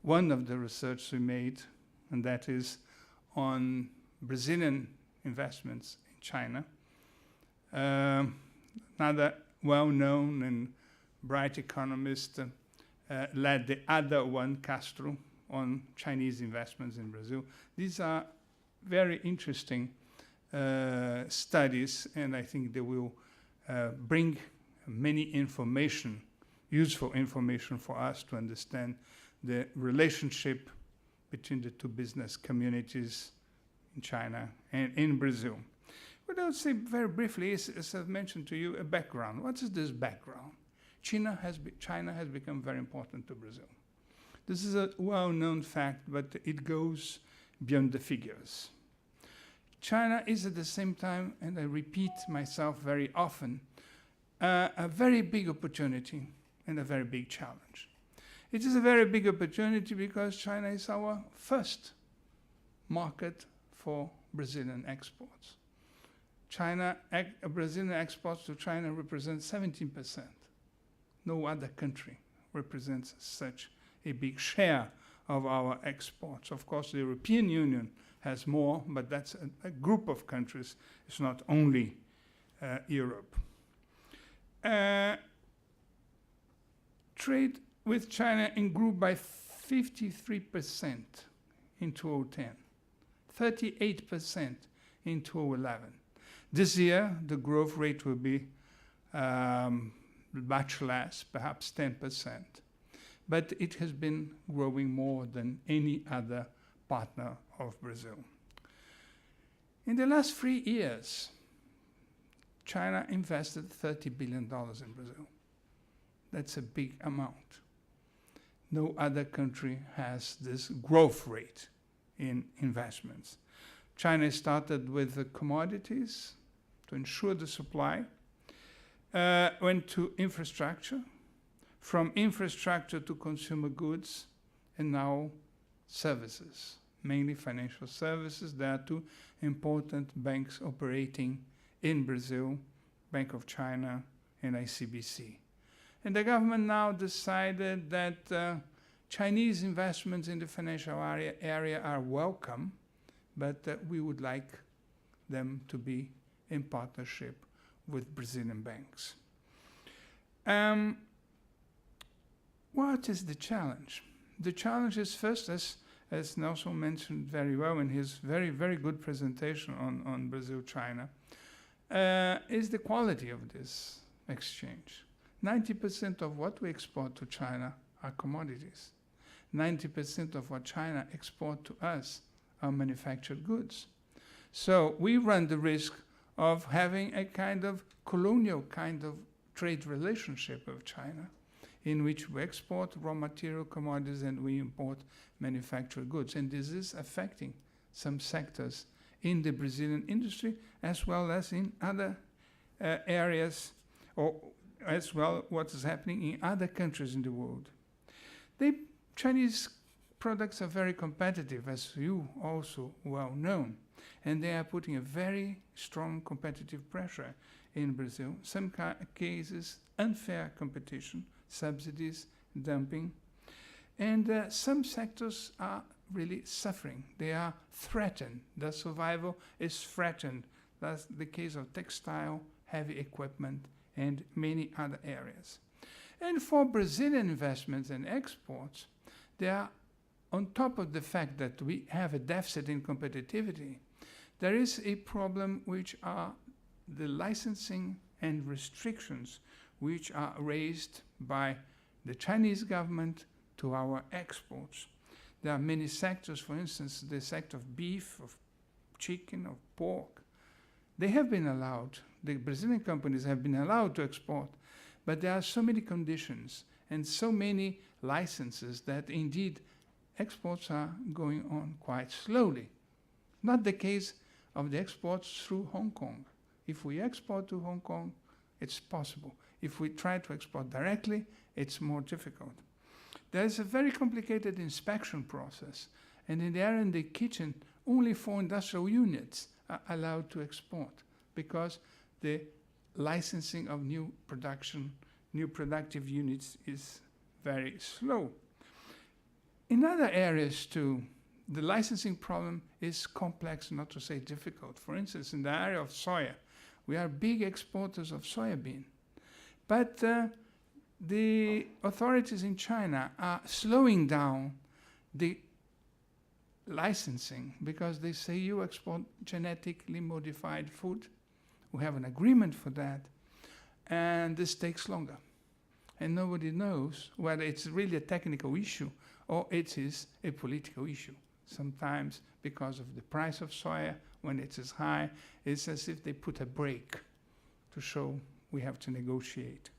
one of the research we made, and that is on Brazilian investments in China. Another well-known and bright economist led the other one, Castro, on Chinese investments in Brazil. These are very interesting studies, and I think they will bring many information, useful information for us to understand the relationship between the two business communities in China and in Brazil. What I would say very briefly is, as I've mentioned to you, a background. What is this background? China has become very important to Brazil. This is a well-known fact, but it goes beyond the figures. China is at the same time, and I repeat myself very often, a very big opportunity and a very big challenge. It is a very big opportunity because China is our first market for Brazilian exports. Brazilian exports to China represent 17%, No other country represents such a big share of our exports. Of course, the European Union has more, but that's a group of countries. It's not only Europe. Trade with China grew by 53% in 2010, 38% in 2011. This year, the growth rate will be much less, perhaps 10%. But it has been growing more than any other partner of Brazil. In the last 3 years, China invested $30 billion in Brazil. That's a big amount. No other country has this growth rate in investments. China started with the commodities to ensure the supply, went to infrastructure, from infrastructure to consumer goods, and now services, mainly financial services. There are two important banks operating in Brazil, Bank of China and ICBC. And the government now decided that Chinese investments in the financial area are welcome, but we would like them to be in partnership with Brazilian banks. What is the challenge? The challenge is first, as Nelson mentioned very well in his very, very good presentation on Brazil-China, is the quality of this exchange. 90% of what we export to China are commodities. 90% of what China exports to us are manufactured goods. So we run the risk of having a kind of colonial kind of trade relationship with China, in which we export raw material commodities and we import manufactured goods. And this is affecting some sectors in the Brazilian industry, as well as in other areas, or as well what is happening in other countries in the world. The Chinese products are very competitive, as you also well know, and they are putting a very strong competitive pressure in Brazil. Some cases, unfair competition, subsidies, dumping, and some sectors are really suffering. They are threatened. Their survival is threatened. That's the case of textile, heavy equipment, and many other areas. And for Brazilian investments and exports, they are, on top of the fact that we have a deficit in competitivity, there is a problem which are the licensing and restrictions which are raised by the Chinese government to our exports. There are many sectors, for instance, the sector of beef, of chicken, of pork. They have been allowed, the Brazilian companies have been allowed to export, but there are so many conditions and so many licenses that indeed exports are going on quite slowly. Not the case of the exports through Hong Kong. If we export to Hong Kong, it's possible. If we try to export directly, it's more difficult. There is a very complicated inspection process, and in the R&D kitchen, only 4 industrial units are allowed to export because the licensing of new productive units is very slow. In other areas too, the licensing problem is complex, not to say difficult. For instance, in the area of soya, we are big exporters of soybean. But the authorities in China are slowing down the licensing because they say you export genetically modified food. We have an agreement for that. And this takes longer. And nobody knows whether it's really a technical issue or it is a political issue. Sometimes because of the price of soya, when it is high, it's as if they put a brake to show we have to negotiate.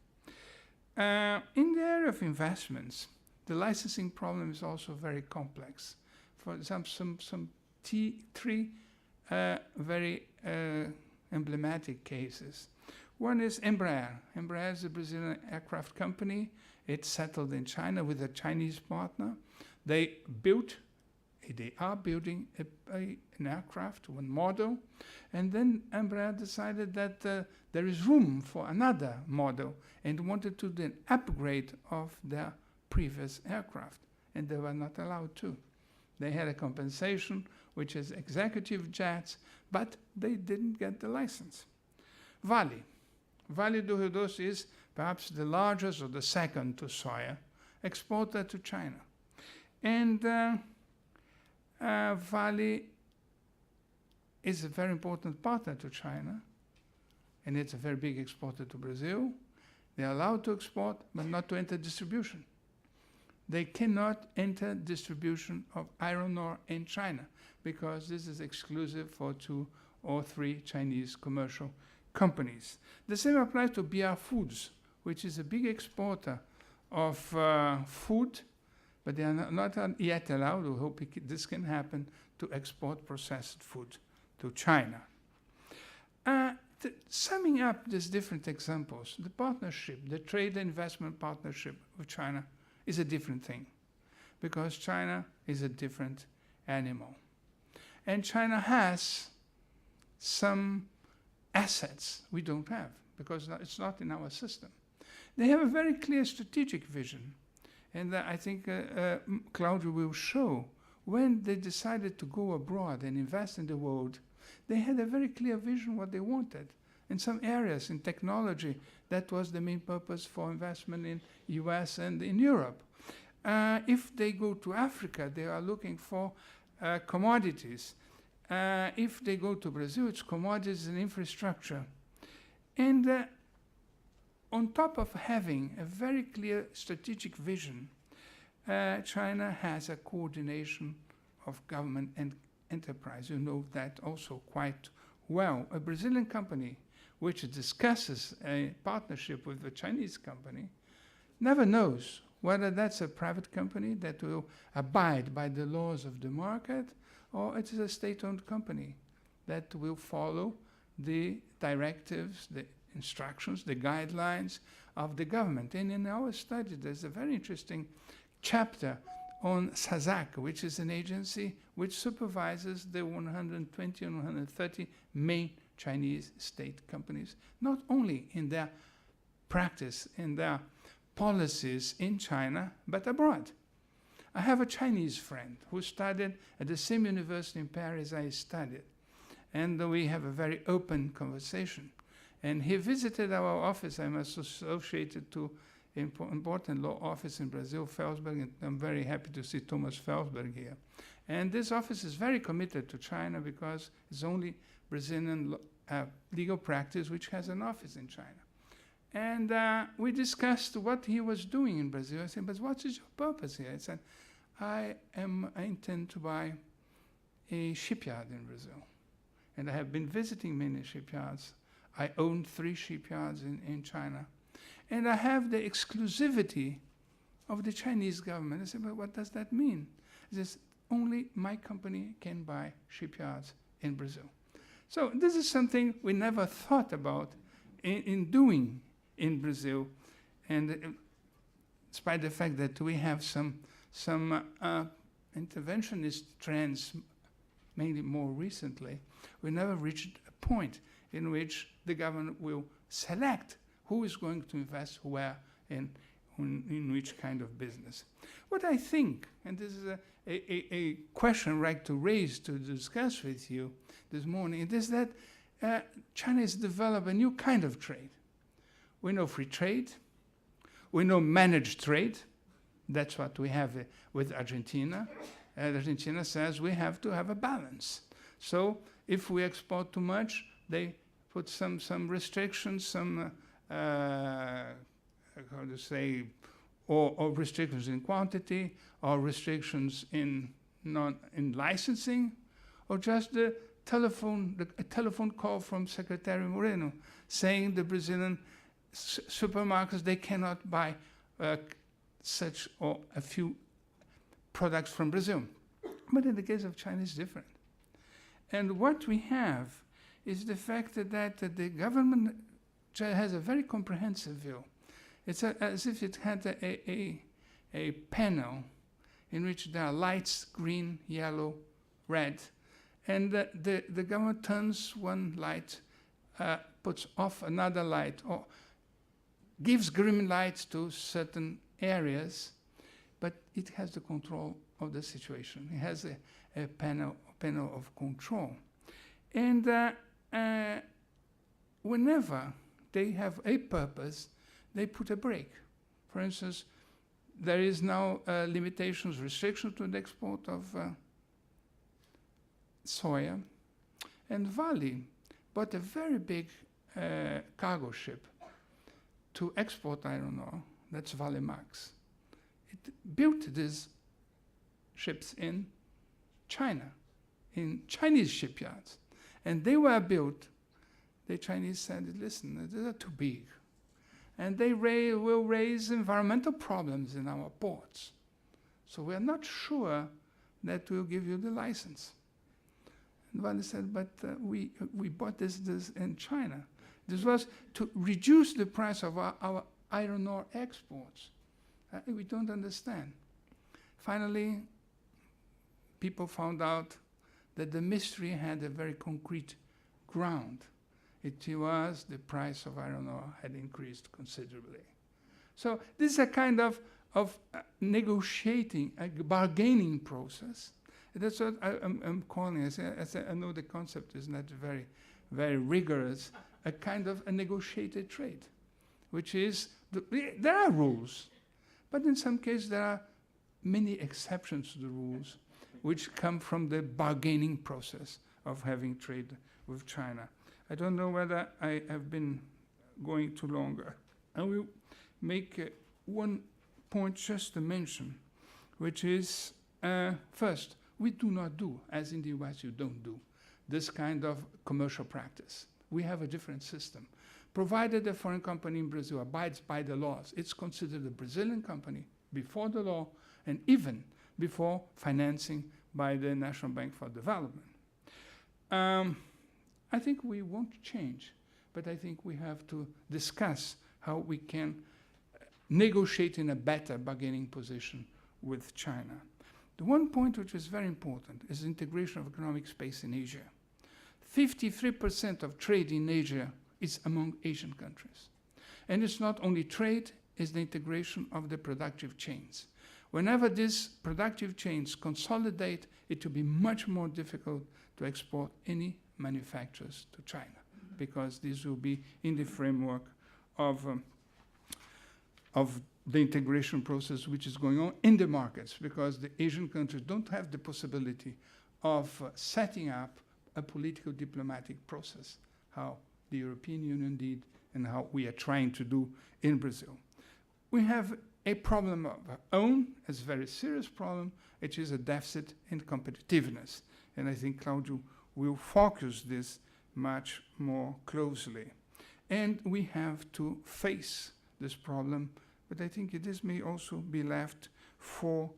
In the area of investments, the licensing problem is also very complex. For example, three very emblematic cases. One is Embraer. Embraer is a Brazilian aircraft company. It's settled in China with a Chinese partner. They built they are building an aircraft, one model, and then Embraer decided that there is room for another model and wanted to do an upgrade of their previous aircraft, and they were not allowed to. They had a compensation, which is executive jets, but they didn't get the license. Vale. Vale do Rio Doce is perhaps the largest or the second to soya exporter to China. And Vale is a very important partner to China, and it's a very big exporter to Brazil. They're allowed to export, but not to enter distribution. They cannot enter distribution of iron ore in China because this is exclusive for 2 or 3 Chinese commercial companies. The same applies to BR Foods, which is a big exporter of food, but they are not yet allowed, we hope this can happen, to export processed food to China. Summing up these different examples, the partnership, the trade and investment partnership with China is a different thing, because China is a different animal. And China has some assets we don't have, because it's not in our system. They have a very clear strategic vision, and I think Claudio will show, when they decided to go abroad and invest in the world, they had a very clear vision what they wanted. In some areas, in technology, that was the main purpose for investment in US and in Europe. If they go to Africa, they are looking for commodities. If they go to Brazil, it's commodities and infrastructure. And on top of having a very clear strategic vision, China has a coordination of government and enterprise. You know that also quite well. A Brazilian company which discusses a partnership with a Chinese company never knows whether that's a private company that will abide by the laws of the market, or it is a state-owned company that will follow the directives, the instructions, the guidelines of the government. And in our study, there's a very interesting chapter on SASAC, which is an agency which supervises the 120 and 130 main Chinese state companies, not only in their practice, in their policies in China, but abroad. I have a Chinese friend who studied at the same university in Paris I studied, and we have a very open conversation. And he visited our office. I'm associated to important law office in Brazil, Felsberg, and I'm very happy to see Thomas Felsberg here. And this office is very committed to China because it's only Brazilian legal practice which has an office in China. And we discussed what he was doing in Brazil. I said, but what is your purpose here? He said, I intend to buy a shipyard in Brazil. And I have been visiting many shipyards. I own 3 shipyards in China. And I have the exclusivity of the Chinese government. I said, but what does that mean? He says, only my company can buy shipyards in Brazil. So this is something we never thought about in doing in Brazil. And despite the fact that we have some interventionist trends, mainly more recently, we never reached a point in which the government will select who is going to invest where in which kind of business. What I think, and this is a question I'd like to raise to discuss with you this morning, it is that China has developed a new kind of trade. We know free trade. We know managed trade. That's what we have with Argentina. Argentina says we have to have a balance. So if we export too much, they put some restrictions, some how to say, or restrictions in quantity, or restrictions in licensing, or just a telephone call from Secretary Moreno saying the Brazilian supermarkets, they cannot buy such or a few products from Brazil. But in the case of China, it's different. And what we have is the fact that the government has a very comprehensive view. It's as if it had a panel in which there are lights, green, yellow, red, and the government turns one light, puts off another light, or gives green lights to certain areas, but it has the control of the situation. It has a panel of control. And whenever they have a purpose, they put a brake. For instance, there is now limitations, restriction to the export of soya. And Vale bought a very big cargo ship to export iron ore. That's Vale Max. It built these ships in China, in Chinese shipyards. And they were built, the Chinese said, listen, these are too big. And they will raise environmental problems in our ports. So we're not sure that we'll give you the license. And Vale said, but we bought this in China. This was to reduce the price of our iron ore exports. We don't understand. Finally, people found out that the mystery had a very concrete ground. It was the price of iron ore had increased considerably. So this is a kind of negotiating, a bargaining process. That's what I'm calling it. I know the concept is not very, very rigorous, a kind of a negotiated trade, which is, there are rules, but in some cases there are many exceptions to the rules, which come from the bargaining process of having trade with China. I don't know whether I have been going too longer. I will make one point just to mention, which is, first, we do not do, as in the US you don't do, this kind of commercial practice. We have a different system. Provided a foreign company in Brazil abides by the laws, it's considered a Brazilian company before the law and even before financing by the National Bank for Development. I think we won't change, but I think we have to discuss how we can negotiate in a better bargaining position with China. The one point which is very important is integration of economic space in Asia. 53% of trade in Asia is among Asian countries. And it's not only trade, it's the integration of the productive chains. Whenever these productive chains consolidate, it will be much more difficult to export any manufacturers to China, because this will be in the framework of the integration process which is going on in the markets, because the Asian countries don't have the possibility of setting up a political diplomatic process, how the European Union did and how we are trying to do in Brazil. We have a problem of our own, a very serious problem, which is a deficit in competitiveness. And I think Claudio will focus this much more closely. And we have to face this problem, but I think this may also be left for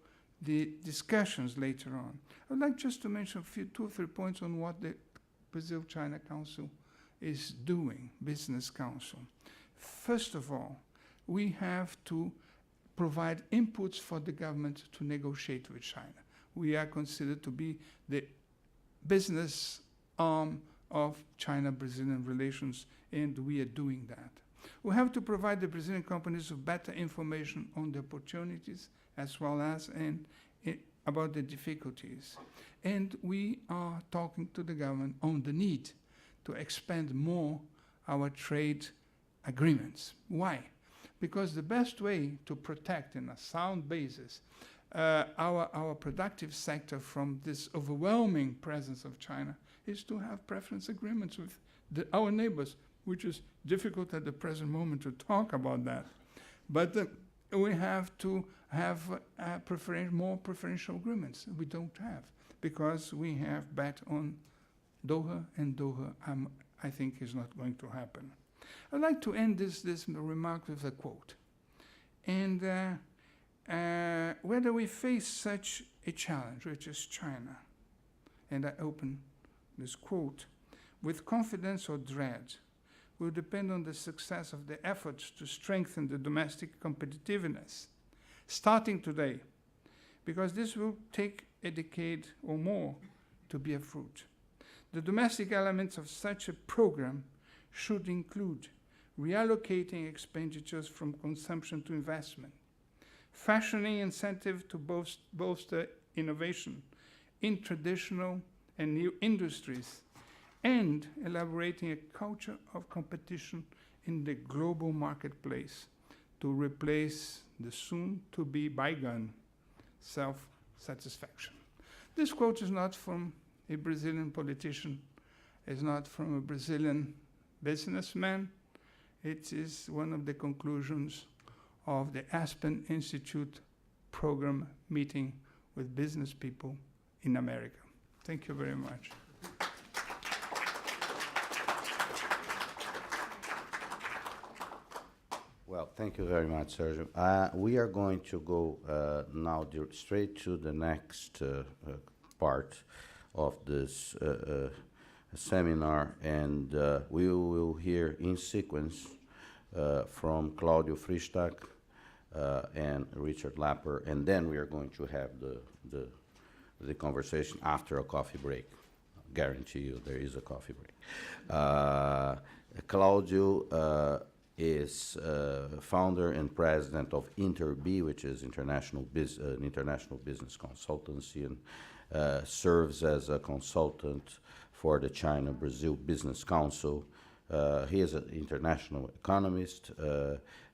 the discussions later on. I would like just to mention two or three points on what the Brazil-China Council is doing, Business Council. First of all, we have to provide inputs for the government to negotiate with China. We are considered to be the business arm of China-Brazilian relations, and we are doing that. We have to provide the Brazilian companies with better information on the opportunities as well as about the difficulties. And we are talking to the government on the need to expand more our trade agreements. Why? Because the best way to protect in a sound basis our productive sector from this overwhelming presence of China is to have preference agreements with our neighbors, which is difficult at the present moment to talk about that. But we have to have more preferential agreements. We don't have, because we have bet on Doha, and Doha, I think, is not going to happen. I'd like to end this remark with a quote. And whether we face such a challenge, which is China, and I open this quote, with confidence or dread, will depend on the success of the efforts to strengthen the domestic competitiveness, starting today, because this will take a decade or more to bear fruit. The domestic elements of such a program should include reallocating expenditures from consumption to investment, fashioning incentive to bolster innovation in traditional and new industries, and elaborating a culture of competition in the global marketplace to replace the soon-to-be bygone self-satisfaction. This quote is not from a Brazilian politician, it's not from a Brazilian businessman. It is one of the conclusions of the Aspen Institute program meeting with business people in America. Thank you very much. Well, thank you very much, Sergio. We are going to go now straight to the next part of this seminar, and we will hear in sequence from Claudio Fristac and Richard Lapper, and then we are going to have the conversation after a coffee break. I guarantee you there is a coffee break. Claudio is founder and president of InterB, which is an international business consultancy, and serves as a consultant for the China-Brazil Business Council. He is an international economist,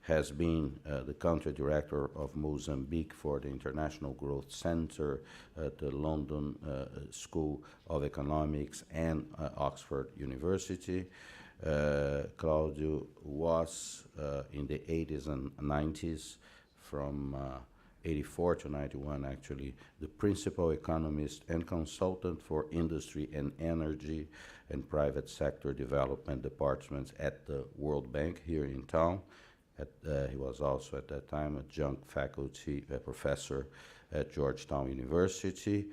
has been the country director of Mozambique for the International Growth Center at the London School of Economics and Oxford University. Claudio was in the 80s and 90s, from 84 to 91 actually, the principal economist and consultant for industry and energy and private sector development departments at the World Bank here in town. He was also at that time adjunct faculty professor at Georgetown University.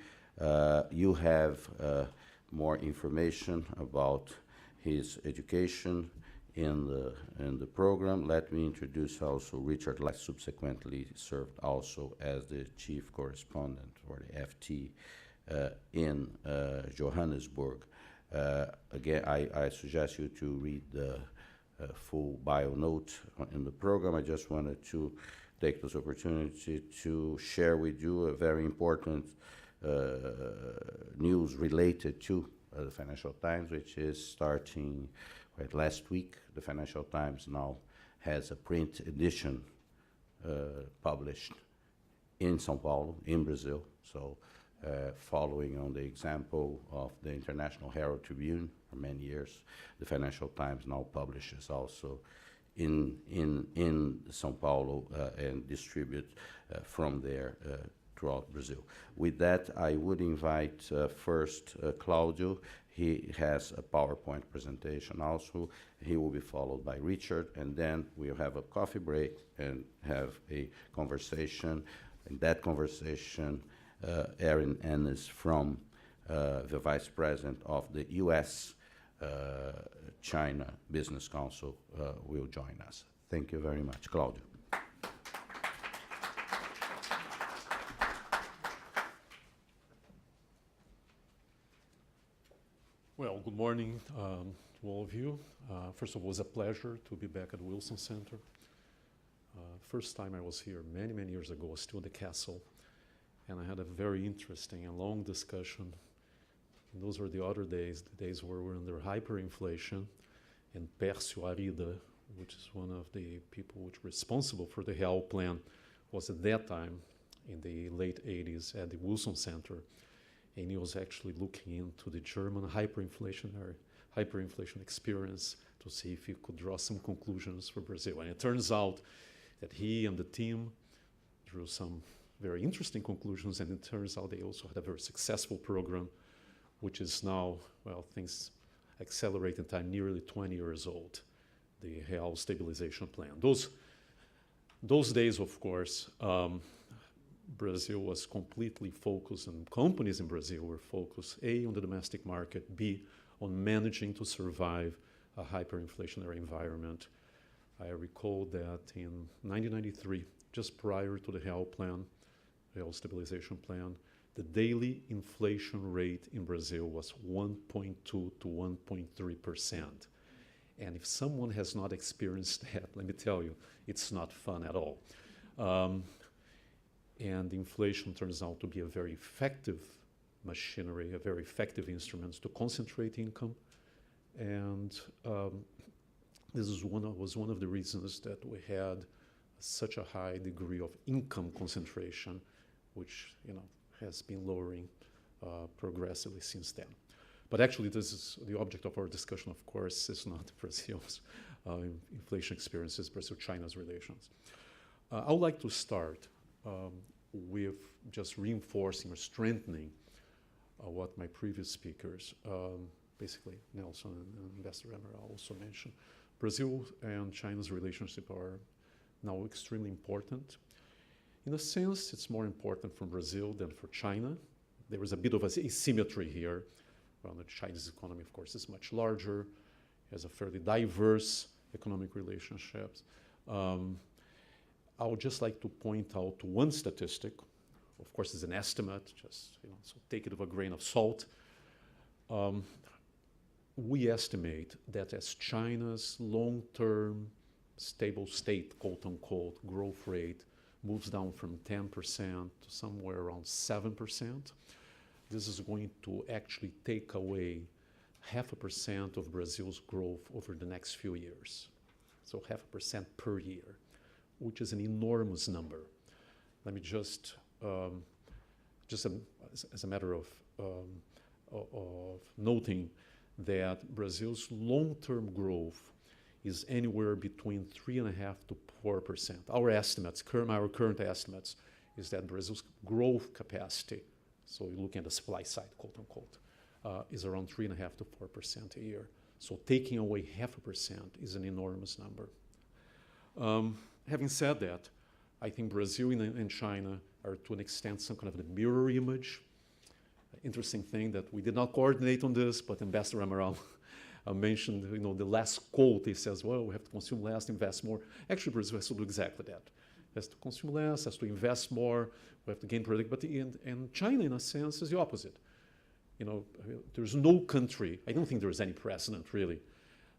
You have more information about his education in the program. Let me introduce also Richard, subsequently served also as the chief correspondent for the FT in Johannesburg. Again, I suggest you to read the full bio note in the program. I just wanted to take this opportunity to share with you a very important news related to the Financial Times, which is starting last week. The Financial Times now has a print edition published in São Paulo, in Brazil. So following on the example of the International Herald Tribune for many years, the Financial Times now publishes also in São Paulo and distribute from there throughout Brazil. With that, I would invite first Claudio. He has a PowerPoint presentation also. He will be followed by Richard, and then we'll have a coffee break and have a conversation. In that conversation, Erin Ennis from the Vice President of the U.S. China Business Council will join us. Thank you very much. Claudio. Well, good morning to all of you. First of all, it was a pleasure to be back at the Wilson Center. First time I was here many, many years ago, I was still in the castle, and I had a very interesting and long discussion. And those were the other days, the days where we're under hyperinflation, and Pércio Arida, which is one of the people which were responsible for the Real Plan, was at that time in the late 80s at the Wilson Center. And he was actually looking into the German hyperinflation experience to see if he could draw some conclusions for Brazil. And it turns out that he and the team drew some very interesting conclusions, and it turns out they also had a very successful program, which is now, well, things accelerate in time, nearly 20 years old, the Real Stabilization Plan. Those days, of course, Brazil was completely focused, and companies in Brazil were focused, A, on the domestic market, B, on managing to survive a hyperinflationary environment. I recall that in 1993, just prior to the Real Plan, real stabilization plan, the daily inflation rate in Brazil was 1.2 to 1.3%. And if someone has not experienced that, let me tell you, it's not fun at all. And inflation turns out to be a very effective machinery, a very effective instrument to concentrate income. And this was one of the reasons that we had such a high degree of income concentration, which has been lowering progressively since then. But actually, this is the object of our discussion, of course, is not Brazil's inflation experiences, Brazil-China's relations. I would like to start with just reinforcing or strengthening what my previous speakers, basically Nelson and Ambassador Amaral, also mentioned. Brazil and China's relationship are now extremely important. In a sense, it's more important for Brazil than for China. There is a bit of asymmetry here. Well, the Chinese economy, of course, is much larger, has a fairly diverse economic relationships. I would just like to point out one statistic. Of course, it's an estimate, just so take it with a grain of salt. We estimate that as China's long-term stable state, quote unquote, growth rate moves down from 10% to somewhere around 7%, this is going to actually take away 0.5% of Brazil's growth over the next few years. So 0.5% per year, which is an enormous number. Let me just as a matter of noting that Brazil's long-term growth is anywhere between 3.5% to 4%. Our estimates, our current estimates, is that Brazil's growth capacity, so you're looking at the supply side, quote unquote, is around 3.5% to 4% a year. So taking away 0.5% is an enormous number. Having said that, I think Brazil and China are to an extent some kind of the mirror image. Interesting thing that we did not coordinate on this, but Ambassador Amaral mentioned, the last quote. He says, well, we have to consume less, invest more. Actually, Brazil has to do exactly that. It has to consume less, has to invest more, we have to gain productivity. And China, in a sense, is the opposite. There's no country, I don't think there's any precedent, really,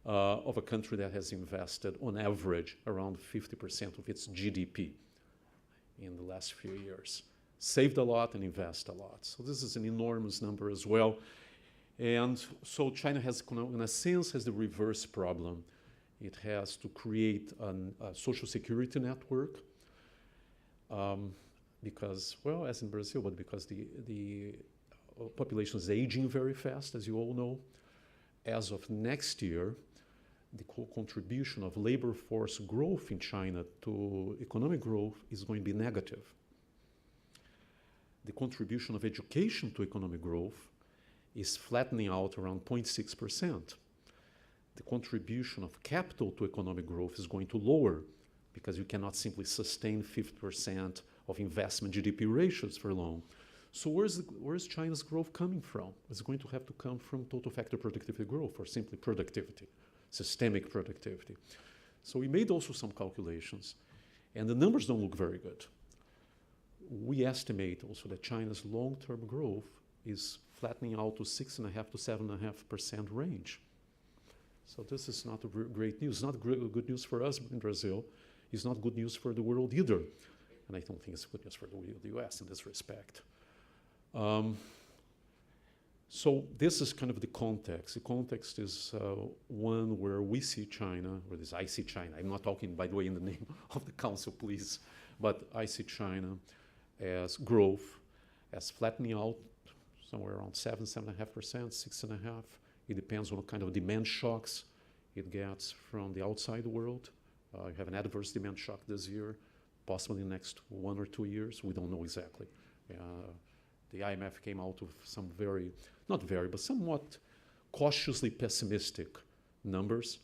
of a country that has invested, on average, around 50% of its GDP in the last few years. Saved a lot and invest a lot. So this is an enormous number as well. And so China has, in a sense, has the reverse problem. It has to create a social security network because, well, as in Brazil, but because the population is aging very fast, as you all know. As of next year, the contribution of labor force growth in China to economic growth is going to be negative. The contribution of education to economic growth is flattening out around 0.6%. The contribution of capital to economic growth is going to lower because you cannot simply sustain 50% of investment GDP ratios for long. So where's China's growth coming from? It's going to have to come from total factor productivity growth or simply productivity, systemic productivity. So we made also some calculations, and the numbers don't look very good. We estimate also that China's long-term growth is flattening out to 6.5% to 7.5% range. So this is not great news. Not good news for us in Brazil. It's not good news for the world either. And I don't think it's good news for the US in this respect. So this is kind of the context. The context is one where we see China, or this I see China. I'm not talking, by the way, in the name of the council, please. But I see China as growth, as flattening out somewhere around 7.5%, 6.5%. It depends on what kind of demand shocks it gets from the outside world. You have an adverse demand shock this year, possibly in the next 1 or 2 years. We don't know exactly. The IMF came out with some but somewhat cautiously pessimistic numbers.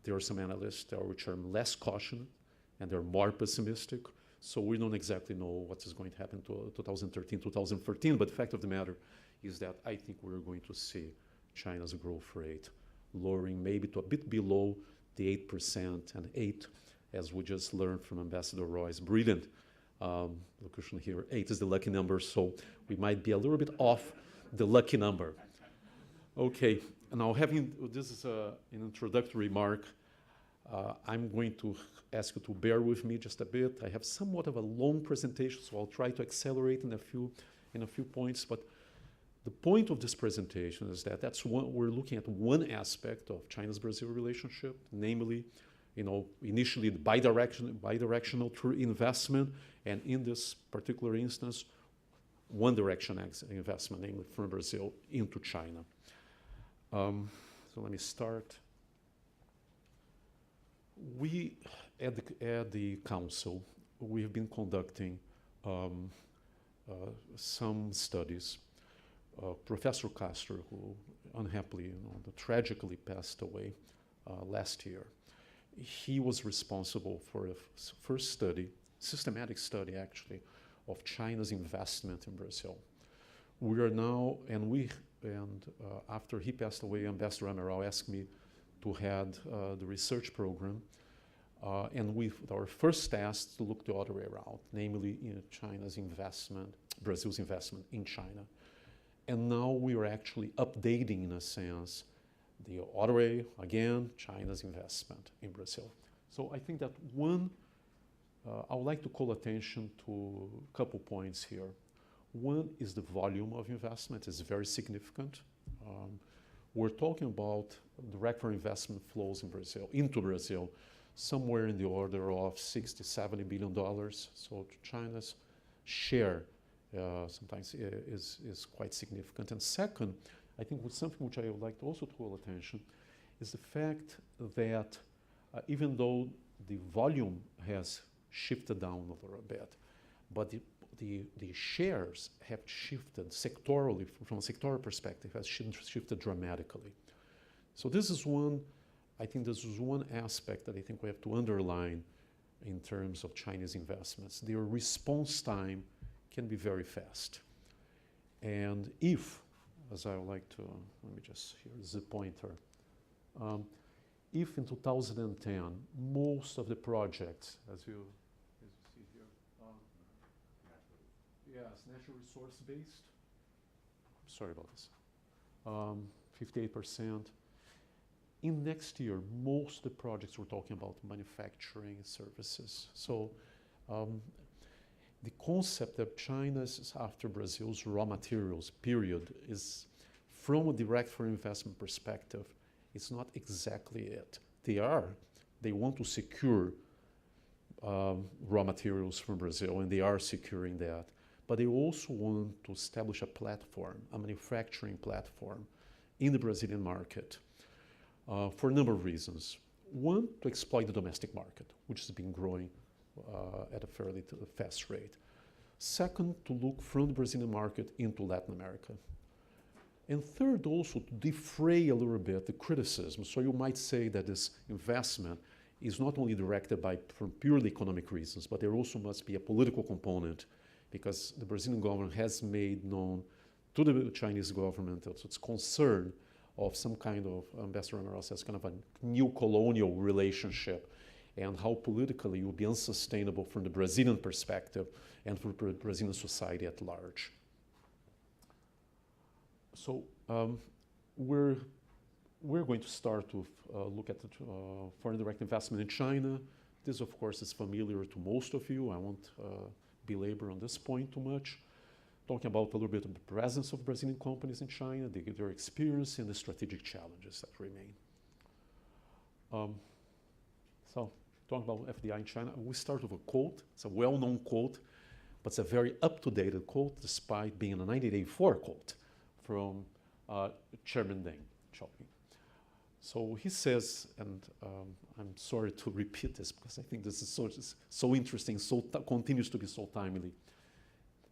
There are some analysts which are less cautious and they're more pessimistic. So we don't exactly know what is going to happen to 2013, 2014. But the fact of the matter is that I think we're going to see China's growth rate lowering maybe to a bit below the 8% and 8%, as we just learned from Ambassador Roy's brilliant Locution here, 8 is the lucky number, so we might be a little bit off the lucky number. Okay, now this is an introductory remark. I'm going to ask you to bear with me just a bit. I have somewhat of a long presentation, so I'll try to accelerate in a few points. But the point of this presentation is that we're looking at one aspect of China's-Brazil relationship, namely, initially the bidirectional investment, and in this particular instance, one direction investment, namely from Brazil into China. So let me start. We, at the council, we have been conducting some studies. Professor Castor, who unhappily, tragically passed away last year, he was responsible for a first study, systematic study actually, of China's investment in Brazil. We are now, after he passed away, Ambassador Amaral asked me to head the research program, and our first task to look the other way around, namely in Brazil's investment in China. And now we are actually updating, in a sense, the other way, again, China's investment in Brazil. So I think that I would like to call attention to a couple points here. One is the volume of investment is very significant. We're talking about direct foreign investment flows into Brazil, somewhere in the order of $60–70 billion. So China's share sometimes is quite significant. And second, I think something which I would like to also call attention is the fact that even though the volume has shifted down a little bit, but the shares have shifted sectorally, from a sectoral perspective, has shifted dramatically. So this is one aspect that I think we have to underline in terms of Chinese investments. Their response time can be very fast. And as I would like to, let me just, here's the pointer. If in 2010, most of the projects, as you see here, yes, natural resource based. Sorry about this. 58%. In next year, most of the projects we're talking about manufacturing services. So the concept that China's after Brazil's raw materials period is, from a direct foreign investment perspective, it's not exactly it. They want to secure raw materials from Brazil, and they are securing that. But they also want to establish a platform, a manufacturing platform in the Brazilian market for a number of reasons. One, to exploit the domestic market, which has been growing at a fairly fast rate. Second, to look from the Brazilian market into Latin America. And third, also to defray a little bit the criticism. So you might say that this investment is not only directed from purely economic reasons, but there also must be a political component, because the Brazilian government has made known to the Chinese government its concern of some kind of, Ambassador Amaral says, kind of a new colonial relationship, and how politically it would be unsustainable from the Brazilian perspective and for Brazilian society at large. So we're going to start to look at the foreign direct investment in China. This, of course, is familiar to most of you. I won't belabor on this point too much. Talking about a little bit of the presence of Brazilian companies in China, their experience, and the strategic challenges that remain. So, talking about FDI in China, we start with a quote. It's a well-known quote, but it's a very up-to-date quote, despite being a 1984 quote from Chairman Deng Xiaoping. So he says, and I'm sorry to repeat this because I think this is so interesting, continues to be so timely,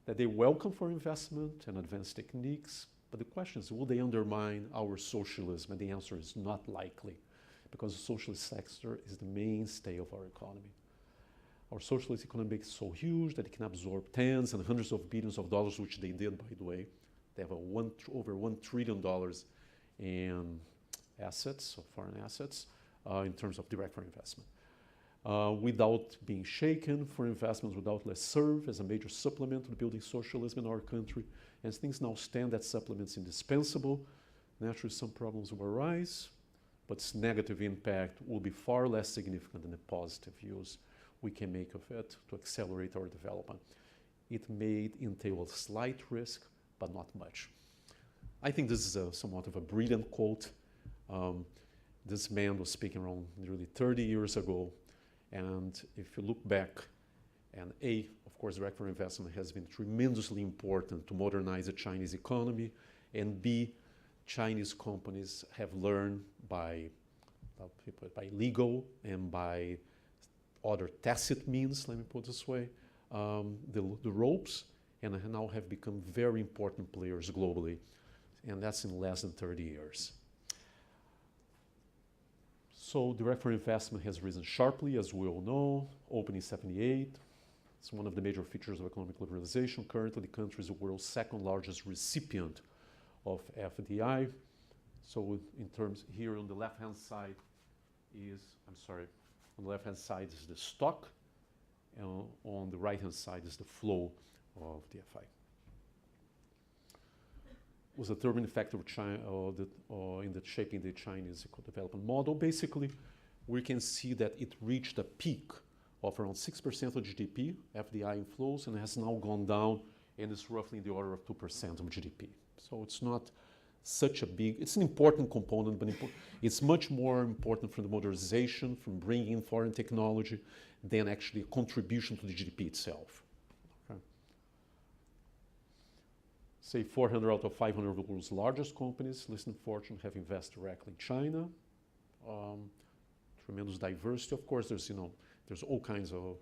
that they welcome for investment and advanced techniques, but the question is, will they undermine our socialism? And the answer is not likely, because the socialist sector is the mainstay of our economy. Our socialist economy is so huge that it can absorb tens and hundreds of billions of dollars, which they did, by the way. They have over $1 trillion in assets, so foreign assets, in terms of direct foreign investment. without being shaken, foreign investments without less serve as a major supplement to building socialism in our country. As things now stand, that supplement's indispensable. Naturally, some problems will arise, but its negative impact will be far less significant than the positive use we can make of it to accelerate our development. It may entail a slight risk, but not much. I think this is somewhat of a brilliant quote. This man was speaking around nearly 30 years ago, and if you look back, and of course, direct foreign investment has been tremendously important to modernize the Chinese economy, and B, Chinese companies have learned by legal and by other tacit means, let me put it this way, the ropes, and now have become very important players globally, and that's in less than 30 years. So direct foreign investment has risen sharply, as we all know, opening 78. It's one of the major features of economic liberalization. Currently, the country is the world's second largest recipient of FDI. So in terms here on the left-hand side is, on the left-hand side is the stock, and on the right-hand side is the flow of DFI. Was a determining factor of China, in the shaping the Chinese development model. Basically, we can see that it reached a peak of around 6% of GDP, FDI inflows, and has now gone down and is roughly in the order of 2% of GDP. So it's not such a big, it's an important component, but it's much more important from the modernization, from bringing in foreign technology, than actually a contribution to the GDP itself. Okay. Say 400 out of 500 of the world's largest companies listed in Fortune have invested directly in China. Tremendous diversity, of course. There's all kinds of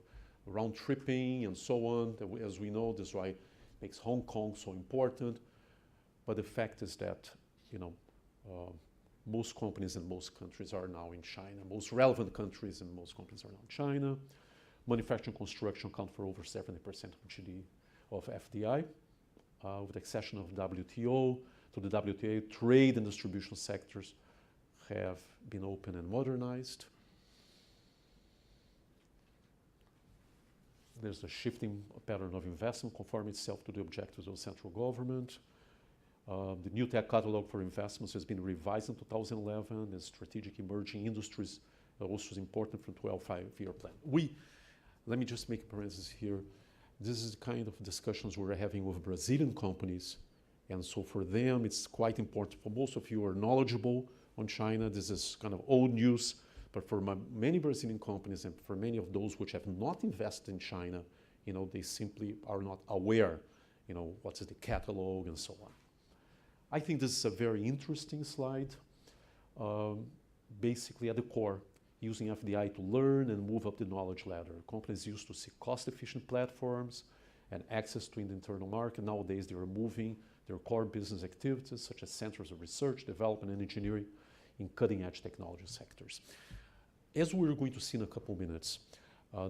round tripping and so on. As we know, this is why it makes Hong Kong so important. But the fact is that, most companies in most countries are now in China. Most relevant countries in most companies are now in China. Manufacturing and construction account for over 70% of GDP of FDI. With the accession of WTO to the WTA, trade and distribution sectors have been open and modernized. There's a shifting pattern of investment conforming itself to the objectives of the central government. The new tech catalog for investments has been revised in 2011, and strategic emerging industries are also important for the 12-5-year plan. Let me just make a parenthesis here. This is the kind of discussions we're having with Brazilian companies, and so for them it's quite important. For most of you who are knowledgeable on China, this is kind of old news, but for many Brazilian companies and for many of those which have not invested in China, they simply are not aware, what is the catalog and so on. I think this is a very interesting slide. Basically at the core, using FDI to learn and move up the knowledge ladder. Companies used to see cost-efficient platforms and access to the internal market. Nowadays, they are moving their core business activities, such as centers of research, development, and engineering, in cutting-edge technology sectors. As we're going to see in a couple minutes,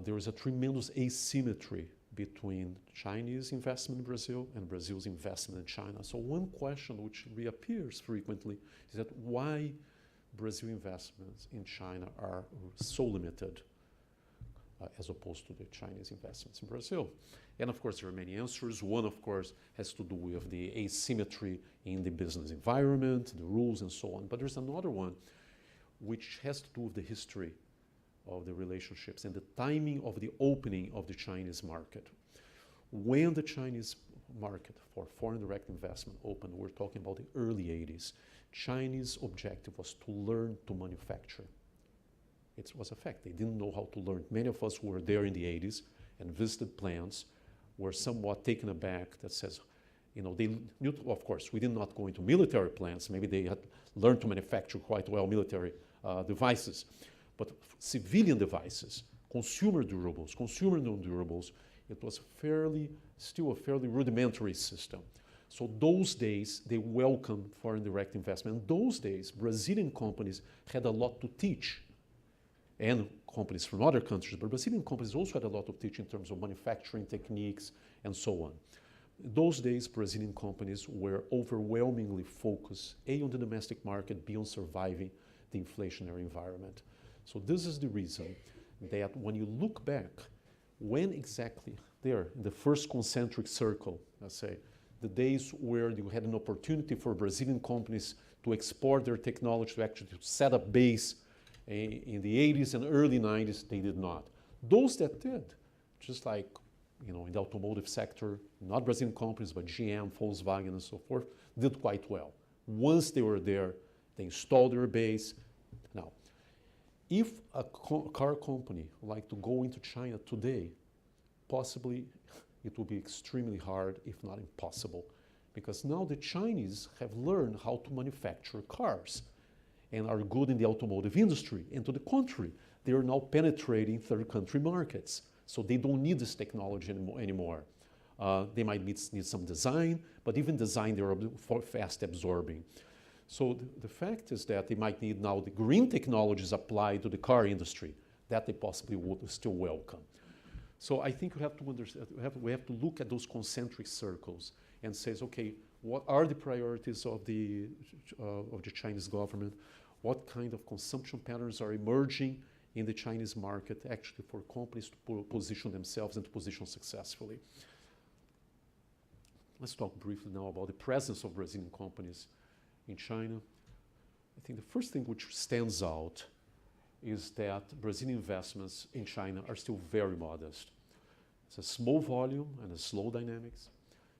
there is a tremendous asymmetry between Chinese investment in Brazil and Brazil's investment in China. So one question which reappears frequently is that why Brazil investments in China are so limited as opposed to the Chinese investments in Brazil. And of course, there are many answers. One, of course, has to do with the asymmetry in the business environment, the rules, and so on. But there's another one which has to do with the history of the relationships and the timing of the opening of the Chinese market. When the Chinese market for foreign direct investment opened, we're talking about the early 80s, Chinese objective was to learn to manufacture. It was a fact. They didn't know how to learn. Many of us who were there in the 80s and visited plants were somewhat taken aback that says, they knew, of course, we did not go into military plants. Maybe they had learned to manufacture quite well military devices. But civilian devices, consumer durables, consumer non-durables, it was still a fairly rudimentary system. So those days, they welcomed foreign direct investment. And those days, Brazilian companies had a lot to teach, and companies from other countries, but Brazilian companies also had a lot to teach in terms of manufacturing techniques and so on. Those days, Brazilian companies were overwhelmingly focused, A, on the domestic market, B, on surviving the inflationary environment. So this is the reason that when you look back, when exactly there, in the first concentric circle, let's say, the days where you had an opportunity for Brazilian companies to export their technology, to actually set up base in the 80s and early 90s, they did not. Those that did, just like in the automotive sector, not Brazilian companies, but GM, Volkswagen, and so forth, did quite well. Once they were there, they installed their base. Now, if a car company would like to go into China today, possibly it will be extremely hard, if not impossible, because now the Chinese have learned how to manufacture cars and are good in the automotive industry. And to the contrary, they are now penetrating third country markets. So they don't need this technology anymore. They might need some design, but even design they're fast absorbing. So the fact is that they might need now the green technologies applied to the car industry that they possibly would still welcome. So I think we have to understand, we have to look at those concentric circles and say, okay, what are the priorities of the Chinese government? What kind of consumption patterns are emerging in the Chinese market actually for companies to position themselves and to position successfully? Let's talk briefly now about the presence of Brazilian companies in China. I think the first thing which stands out is that Brazilian investments in China are still very modest. It's a small volume and a slow dynamics.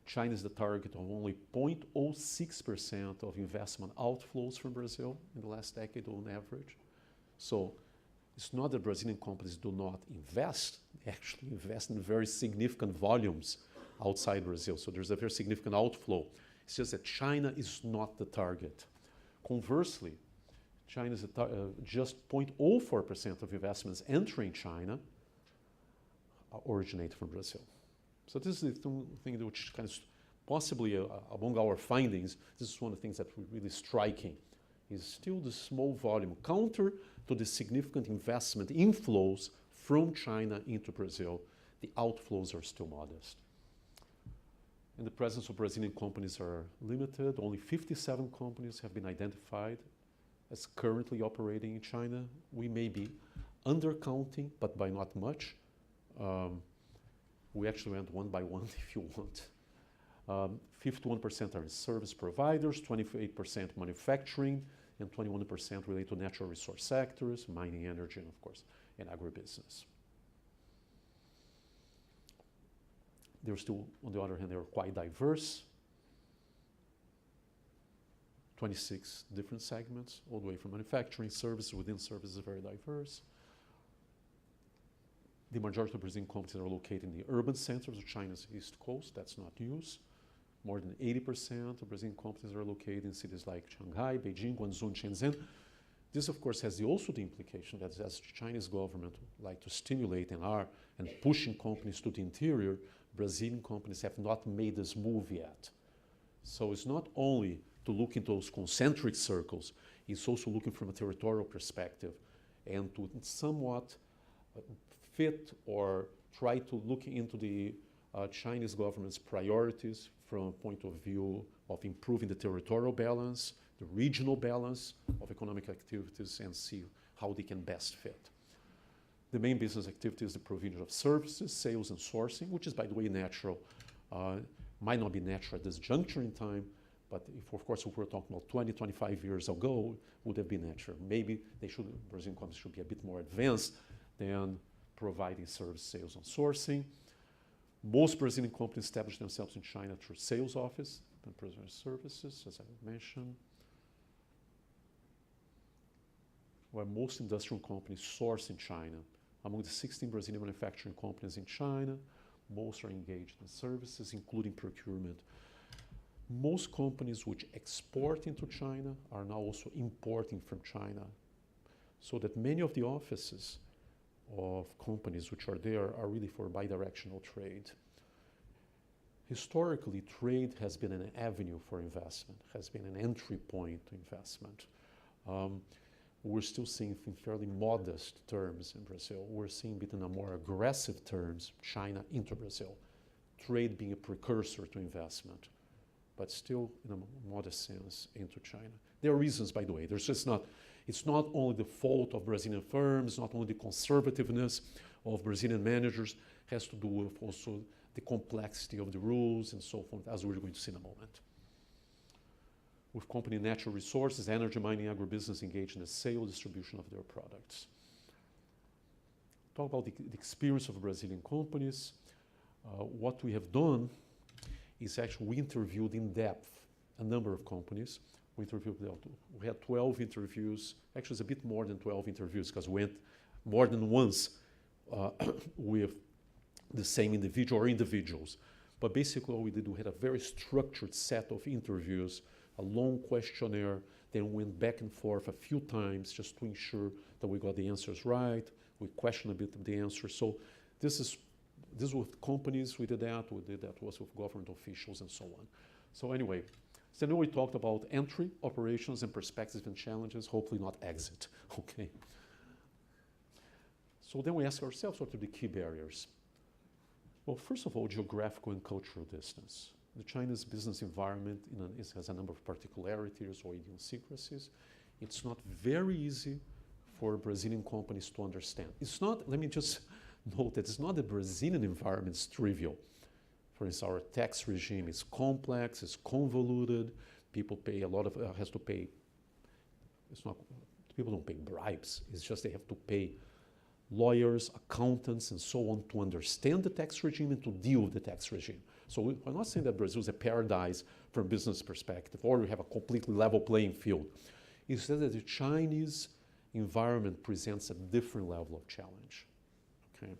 China is the target of only 0.06% of investment outflows from Brazil in the last decade on average. So it's not that Brazilian companies do not invest, they actually invest in very significant volumes outside Brazil. So there's a very significant outflow. It's just that China is not the target. Conversely, China is just 0.04% of investments entering China originate from Brazil. So this is the thing which kind of possibly among our findings, this is one of the things that we're really striking, is still the small volume, counter to the significant investment inflows from China into Brazil. The outflows are still modest. And the presence of Brazilian companies are limited. Only 57 companies have been identified as currently operating in China. We may be undercounting, but by not much. We actually went one by one if you want. 51% are service providers, 28% manufacturing, and 21% relate to natural resource sectors, mining, energy, and of course, and agribusiness. They're still, on the other hand, they're quite diverse. 26 different segments, all the way from manufacturing, services, within services, very diverse. The majority of Brazilian companies are located in the urban centers of China's east coast. That's not news. More than 80% of Brazilian companies are located in cities like Shanghai, Beijing, Guangzhou, and Shenzhen. This, of course, has also the implication that as the Chinese government would like to stimulate and pushing companies to the interior, Brazilian companies have not made this move yet. So it's not only to look into those concentric circles, it's also looking from a territorial perspective and to somewhat fit or try to look into the Chinese government's priorities from a point of view of improving the territorial balance, the regional balance of economic activities, and see how they can best fit. The main business activity is the provision of services, sales, and sourcing, which is, by the way, natural. Might not be natural at this juncture in time, but of course, if we're talking about 20, 25 years ago, would have been natural. Maybe Brazilian companies should be a bit more advanced than providing service, sales, and sourcing. Most Brazilian companies establish themselves in China through sales office and professional services, as I mentioned, where most industrial companies source in China. Among the 16 Brazilian manufacturing companies in China, most are engaged in services, including procurement. Most companies which export into China are now also importing from China, so that many of the offices of companies which are there are really for bidirectional trade. Historically, trade has been an avenue for investment, has been an entry point to investment. We're still seeing in fairly modest terms in Brazil. We're seeing in a more aggressive terms, China into Brazil, trade being a precursor to investment. but still in a modest sense into China. There are reasons, by the way. It's not only the fault of Brazilian firms, not only the conservativeness of Brazilian managers, it has to do with also the complexity of the rules and so forth, as we're going to see in a moment. With company natural resources, energy, mining, agribusiness engaged in the sale, distribution of their products. Talk about the experience of Brazilian companies. What we have done is actually we interviewed in depth a number of companies. We had 12 interviews. Actually, it's a bit more than 12 interviews because we went more than once with the same individual or individuals. But basically what we did, we had a very structured set of interviews, a long questionnaire, then went back and forth a few times just to ensure that we got the answers right. We questioned a bit of the answers. So this with companies, we did that was with government officials and so on. So anyway, so now we talked about entry, operations, and perspectives and challenges, hopefully not exit, okay? So then we ask ourselves, what are the key barriers? Well, first of all, geographical and cultural distance. The Chinese business environment has a number of particularities or idiosyncrasies. It's not very easy for Brazilian companies to understand. It's not, let me just note that it's not the Brazilian environment is trivial. For instance, our tax regime is complex, it's convoluted, people pay a lot of, has to pay, it's not, people don't pay bribes, it's just they have to pay lawyers, accountants, and so on to understand the tax regime and to deal with the tax regime. So we're not saying that Brazil is a paradise from a business perspective or we have a completely level playing field. It's that the Chinese environment presents a different level of challenge. Okay.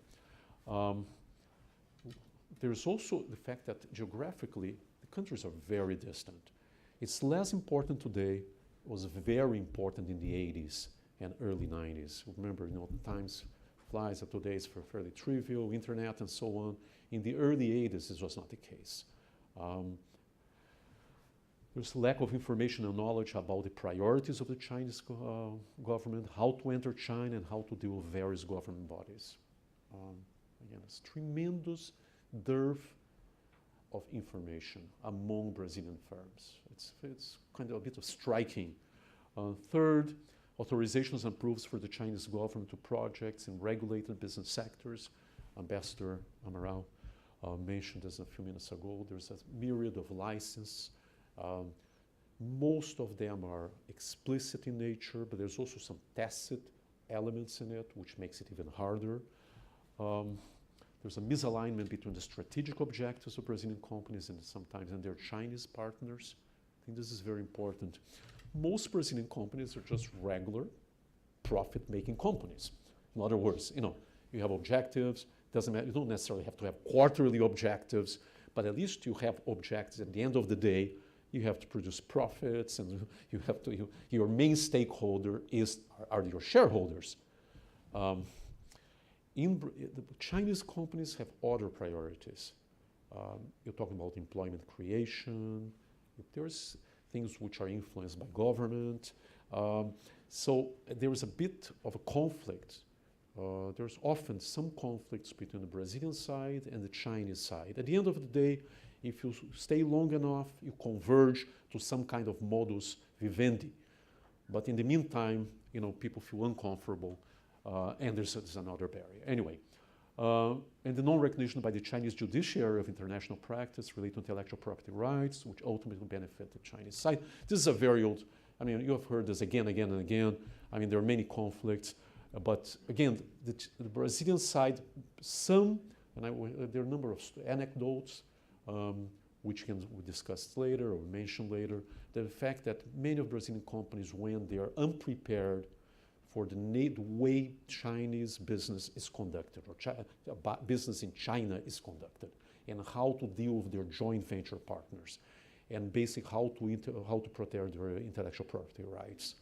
There's also the fact that geographically, the countries are very distant. It's less important today, it was very important in the 80s and early 90s. Remember, times flies, that today is fairly trivial, internet and so on. In the early 80s, this was not the case. There's lack of information and knowledge about the priorities of the Chinese government, how to enter China, and how to deal with various government bodies. Again, it's tremendous dearth of information among Brazilian firms. It's kind of a bit of striking. Third, authorizations and approvals for the Chinese government to projects in regulated business sectors. Ambassador Amaral mentioned this a few minutes ago. There's a myriad of licenses. Most of them are explicit in nature, but there's also some tacit elements in it, which makes it even harder. There's a misalignment between the strategic objectives of Brazilian companies and sometimes their Chinese partners. I think this is very important. Most Brazilian companies are just regular profit-making companies. In other words, you have objectives. Doesn't matter. You don't necessarily have to have quarterly objectives, but at least you have objectives. At the end of the day, you have to produce profits, and you have to. Your main stakeholder are your shareholders. The Chinese companies have other priorities. You're talking about employment creation. There's things which are influenced by government. So there is a bit of a conflict. There's often some conflicts between the Brazilian side and the Chinese side. At the end of the day, if you stay long enough, you converge to some kind of modus vivendi. But in the meantime, people feel uncomfortable. And there's another barrier. Anyway, and the non-recognition by the Chinese judiciary of international practice related to intellectual property rights, which ultimately benefit the Chinese side. This is a very old, you have heard this again and again. There are many conflicts. But again, the Brazilian side, there are a number of anecdotes, which we discuss later or mention later, the fact that many of Brazilian companies, when they are unprepared for the way Chinese business is conducted, or business in China is conducted, and how to deal with their joint venture partners, and basically how to protect their intellectual property rights.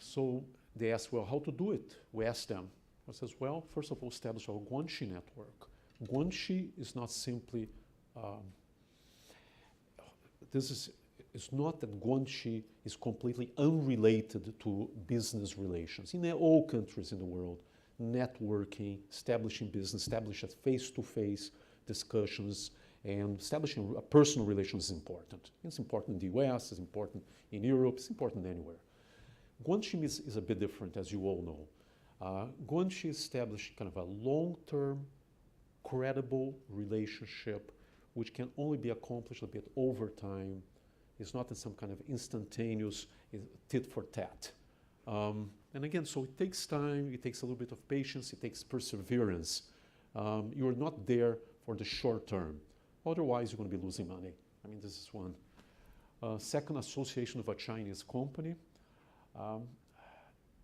So they asked, well, how to do it? We asked them. I says, well, first of all, establish our Guanxi network. Guanxi is not simply, it's not that Guanxi is completely unrelated to business relations. In all countries in the world, networking, establishing business, establish a face-to-face discussions, and establishing a personal relation is important. It's important in the US, it's important in Europe, it's important anywhere. Guanxi is a bit different, as you all know. Guanxi established kind of a long-term, credible relationship which can only be accomplished a bit over time. It's not in some kind of instantaneous tit for tat. And again, so it takes time, it takes a little bit of patience, it takes perseverance. You're not there for the short term. Otherwise, you're going to be losing money. I mean, this is one. Second, association of a Chinese company.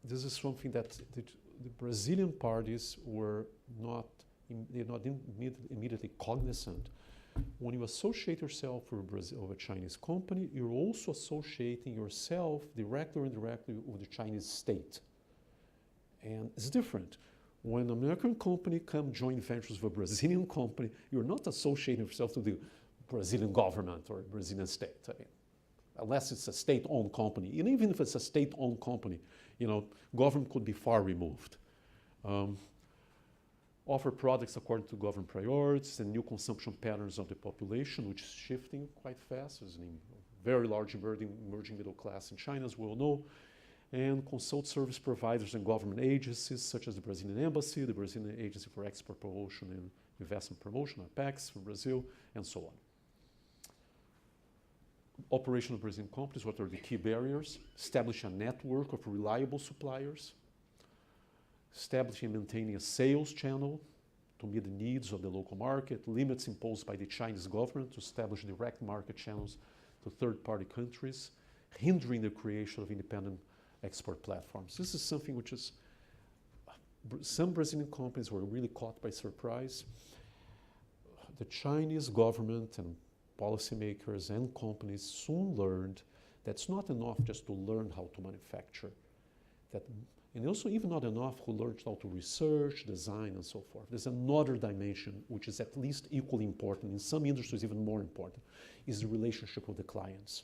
This is something that the Brazilian parties were not, immediately cognizant. When you associate yourself with a Chinese company, you're also associating yourself directly or indirectly with the Chinese state. And it's different. When an American company comes join ventures with a Brazilian company, you're not associating yourself to the Brazilian government or Brazilian state. I mean, unless it's a state-owned company. And even if it's a state-owned company, you know, government could be far removed. Offer products according to government priorities and new consumption patterns of the population, which is shifting quite fast. There's a very large emerging middle class in China, as we all know. And consult service providers and government agencies, such as the Brazilian Embassy, the Brazilian Agency for Export Promotion and Investment Promotion, APEX, from Brazil, and so on. Operation of Brazilian companies, what are the key barriers? Establish a network of reliable suppliers. Establishing and maintaining a sales channel to meet the needs of the local market, limits imposed by the Chinese government to establish direct market channels to third-party countries, hindering the creation of independent export platforms. This is something which is, some Brazilian companies were really caught by surprise. The Chinese government and policymakers and companies soon learned that it's not enough just to learn how to manufacture, and also even not enough who learned how to research, design, and so forth. There's another dimension which is at least equally important, in some industries even more important, is the relationship with the clients.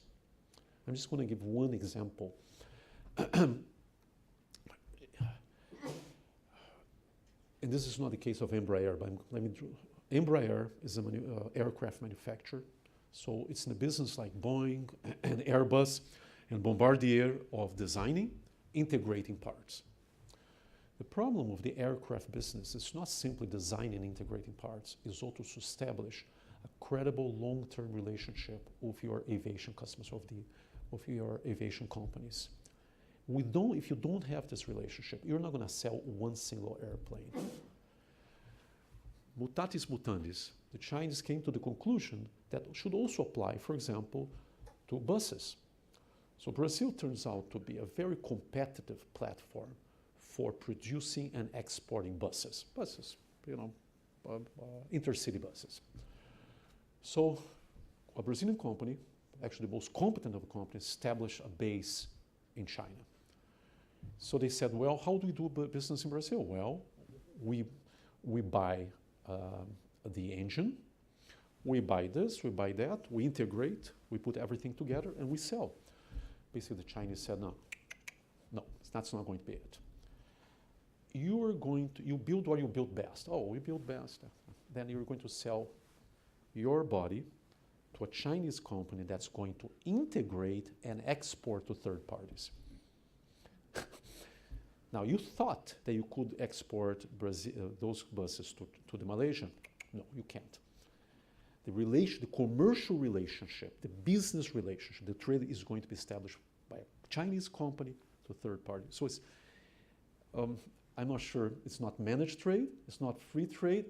I'm just going to give one example. And this is not the case of Embraer, but Embraer is an aircraft manufacturer. So it's in the business like Boeing and Airbus and Bombardier of designing, integrating parts. The problem with the aircraft business is not simply designing and integrating parts, it's also to establish a credible long-term relationship with your aviation customers, with your aviation companies. If you don't have this relationship, you're not going to sell one single airplane. Mutatis mutandis, the Chinese came to the conclusion that should also apply, for example, to buses. So Brazil turns out to be a very competitive platform for producing and exporting buses, you know, intercity buses. So a Brazilian company, actually the most competent of the companies, established a base in China. So they said, well, how do we do business in Brazil? Well, we buy the engine, we buy this, we buy that, we integrate, we put everything together, and we sell. Basically, the Chinese said, no, that's not going to be it. You build what you build best. Oh, we build best. Then you're going to sell your body to a Chinese company that's going to integrate and export to third parties. Now, you thought that you could export those buses to the Malaysian. No, you can't. The commercial relationship, the business relationship, the trade is going to be established by a Chinese company to third party. So it's, I'm not sure, it's not managed trade, it's not free trade,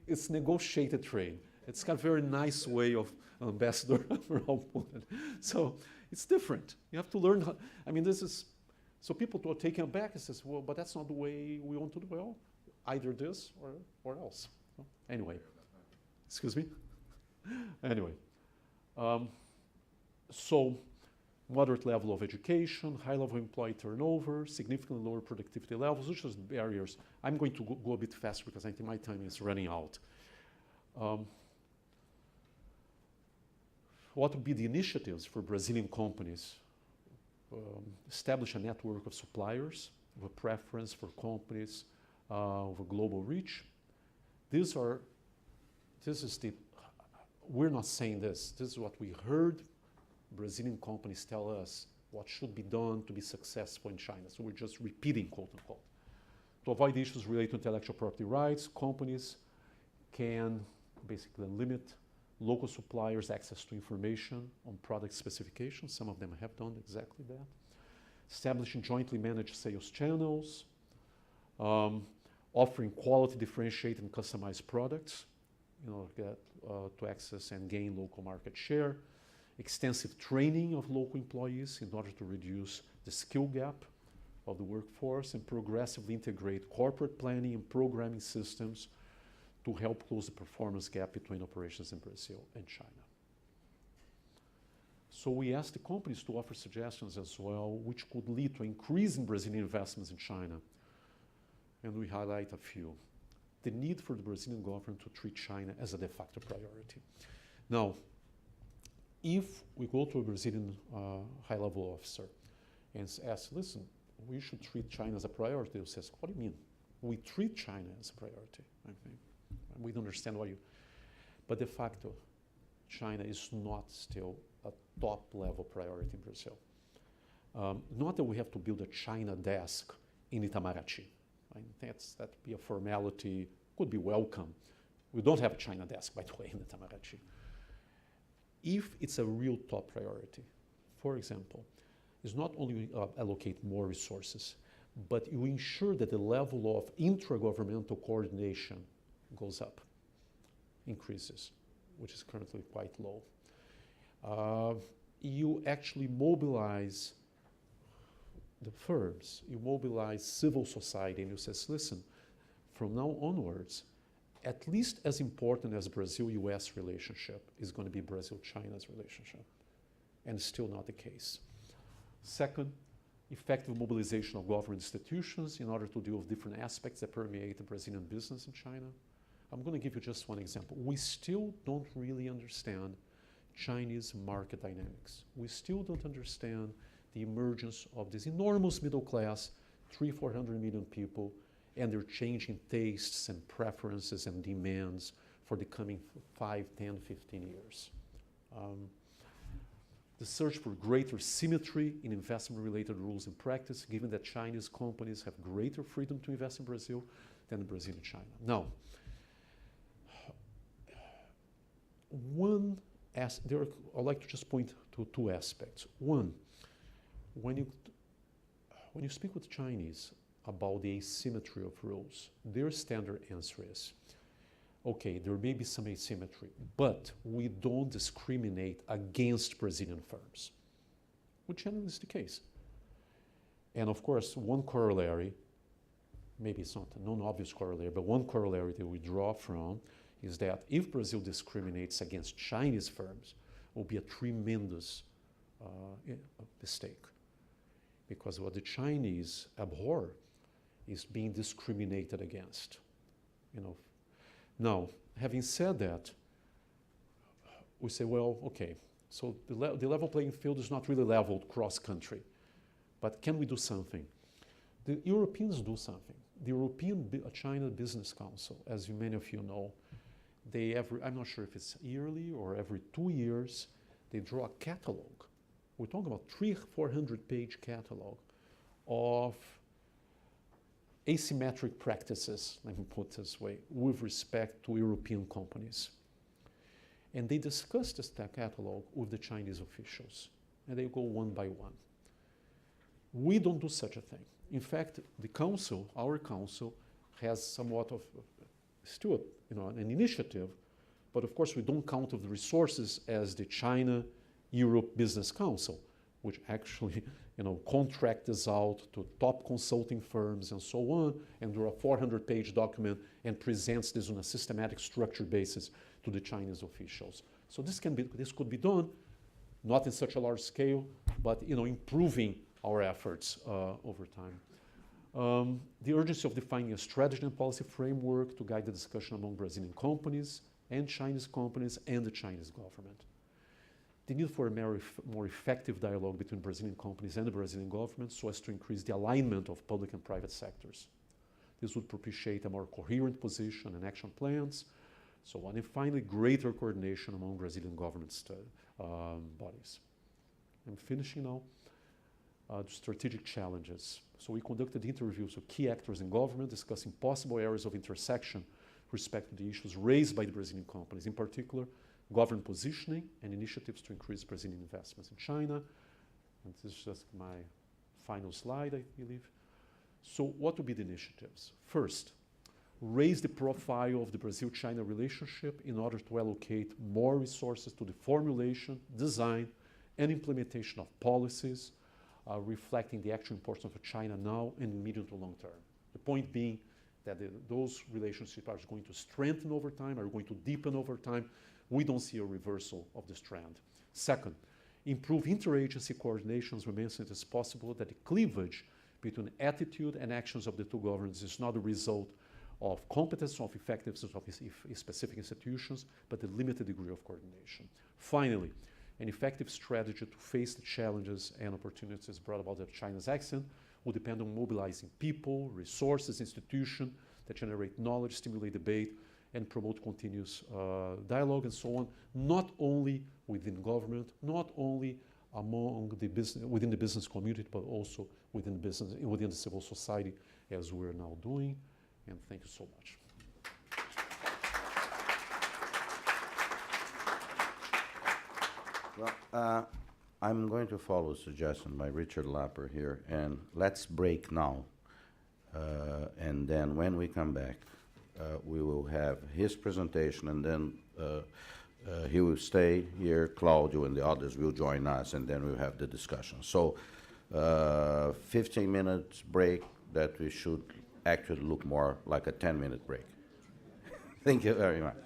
it's negotiated trade. It's got a very nice way of Ambassador Amaral put it. So it's different. You have to learn how, I mean, this is, so people are taken aback and says, well, but that's not the way we want to do. Well, either this or else. Anyway. Excuse me? Anyway, so moderate level of education, high level of employee turnover, significantly lower productivity levels, which are barriers. I'm going to go a bit faster because I think my time is running out. What would be the initiatives for Brazilian companies? Establish a network of suppliers with a preference for companies with a global reach. These are, this is the, we're not saying this. This is what we heard Brazilian companies tell us what should be done to be successful in China. So we're just repeating, quote unquote. To avoid issues related to intellectual property rights, companies can basically limit local suppliers' access to information on product specifications. Some of them have done exactly that. Establishing jointly managed sales channels, offering quality, differentiated, and customized products, to access and gain local market share. Extensive training of local employees in order to reduce the skill gap of the workforce, and progressively integrate corporate planning and programming systems to help close the performance gap between operations in Brazil and China. So we asked the companies to offer suggestions as well, which could lead to increase in Brazilian investments in China. And we highlight a few. The need for the Brazilian government to treat China as a de facto priority. Now, if we go to a Brazilian high-level officer and ask, listen, we should treat China as a priority, he says, what do you mean? We treat China as a priority. I think we don't understand why you... But de facto, China is not still a top-level priority in Brazil. Not that we have to build a China desk in Itamaraty. That'd be a formality, could be welcome. We don't have a China desk, by the way, in Itamaraty. If it's a real top priority, for example, is not only allocate more resources, but you ensure that the level of intragovernmental coordination goes up, increases, which is currently quite low. You actually mobilize the firms, you mobilize civil society, and you say, listen, from now onwards, at least as important as Brazil-US relationship is going to be Brazil-China's relationship. And it's still not the case. Second, effective mobilization of government institutions in order to deal with different aspects that permeate the Brazilian business in China. I'm going to give you just one example. We still don't really understand Chinese market dynamics. We still don't understand the emergence of this enormous middle class, 300-400 million people, and their changing tastes and preferences and demands for the coming 5, 10, 15 years. The search for greater symmetry in investment-related rules and practice, given that Chinese companies have greater freedom to invest in Brazil than Brazil and China. Now, I'd like to just point to two aspects. One, when you speak with Chinese about the asymmetry of rules, their standard answer is, okay, there may be some asymmetry, but we don't discriminate against Brazilian firms, which generally is the case. And of course, one corollary, maybe it's not a non-obvious corollary, but one corollary that we draw from is that if Brazil discriminates against Chinese firms, it will be a tremendous mistake. Because what the Chinese abhor is being discriminated against. Now, having said that, we say, well, okay, so the level playing field is not really leveled cross-country, but can we do something? The Europeans do something. The European-China Business Council, as many of you know, I'm not sure if it's yearly or every 2 years, they draw a catalog. We're talking about 300-400-page catalog of asymmetric practices, let me put it this way, with respect to European companies. And they discuss this catalog with the Chinese officials, and they go one by one. We don't do such a thing. In fact, the council, our council, has somewhat of still an initiative, but of course we don't count of the resources as the China-Europe Business Council, which actually contract this out to top consulting firms and so on, and draw a 400-page document and presents this on a systematic, structured basis to the Chinese officials. So this could be done, not in such a large scale, but improving our efforts over time. The urgency of defining a strategy and policy framework to guide the discussion among Brazilian companies and Chinese companies and the Chinese government. The need for a more effective dialogue between Brazilian companies and the Brazilian government so as to increase the alignment of public and private sectors This would propitiate a more coherent position and action plans. So on, and finally, greater coordination among Brazilian government bodies. I'm finishing now. The strategic challenges. So we conducted interviews with key actors in government discussing possible areas of intersection with respect to the issues raised by the Brazilian companies, in particular, government positioning and initiatives to increase Brazilian investments in China. And this is just my final slide, I believe. So what would be the initiatives? First, raise the profile of the Brazil-China relationship in order to allocate more resources to the formulation, design, and implementation of policies reflecting the actual importance of China now and medium to long term. The point being that those relationships are going to strengthen over time, are going to deepen over time. We don't see a reversal of this trend. Second, improve interagency coordination as we mentioned. It is possible that the cleavage between attitude and actions of the two governments is not a result of competence, of effectiveness of specific institutions, but a limited degree of coordination. Finally, an effective strategy to face the challenges and opportunities brought about by China's accent will depend on mobilizing people, resources, institutions that generate knowledge, stimulate debate, and promote continuous dialogue and so on, not only within government, not only among the business, within the business community, but also within the civil society, as we're now doing. And thank you so much. Well, I'm going to follow a suggestion by Richard Lapper here, and let's break now. And then when we come back, we will have his presentation, and then he will stay here, Claudio and the others will join us, and then we'll have the discussion. So 15 minutes break that we should actually look more like a 10-minute break. Thank you very much.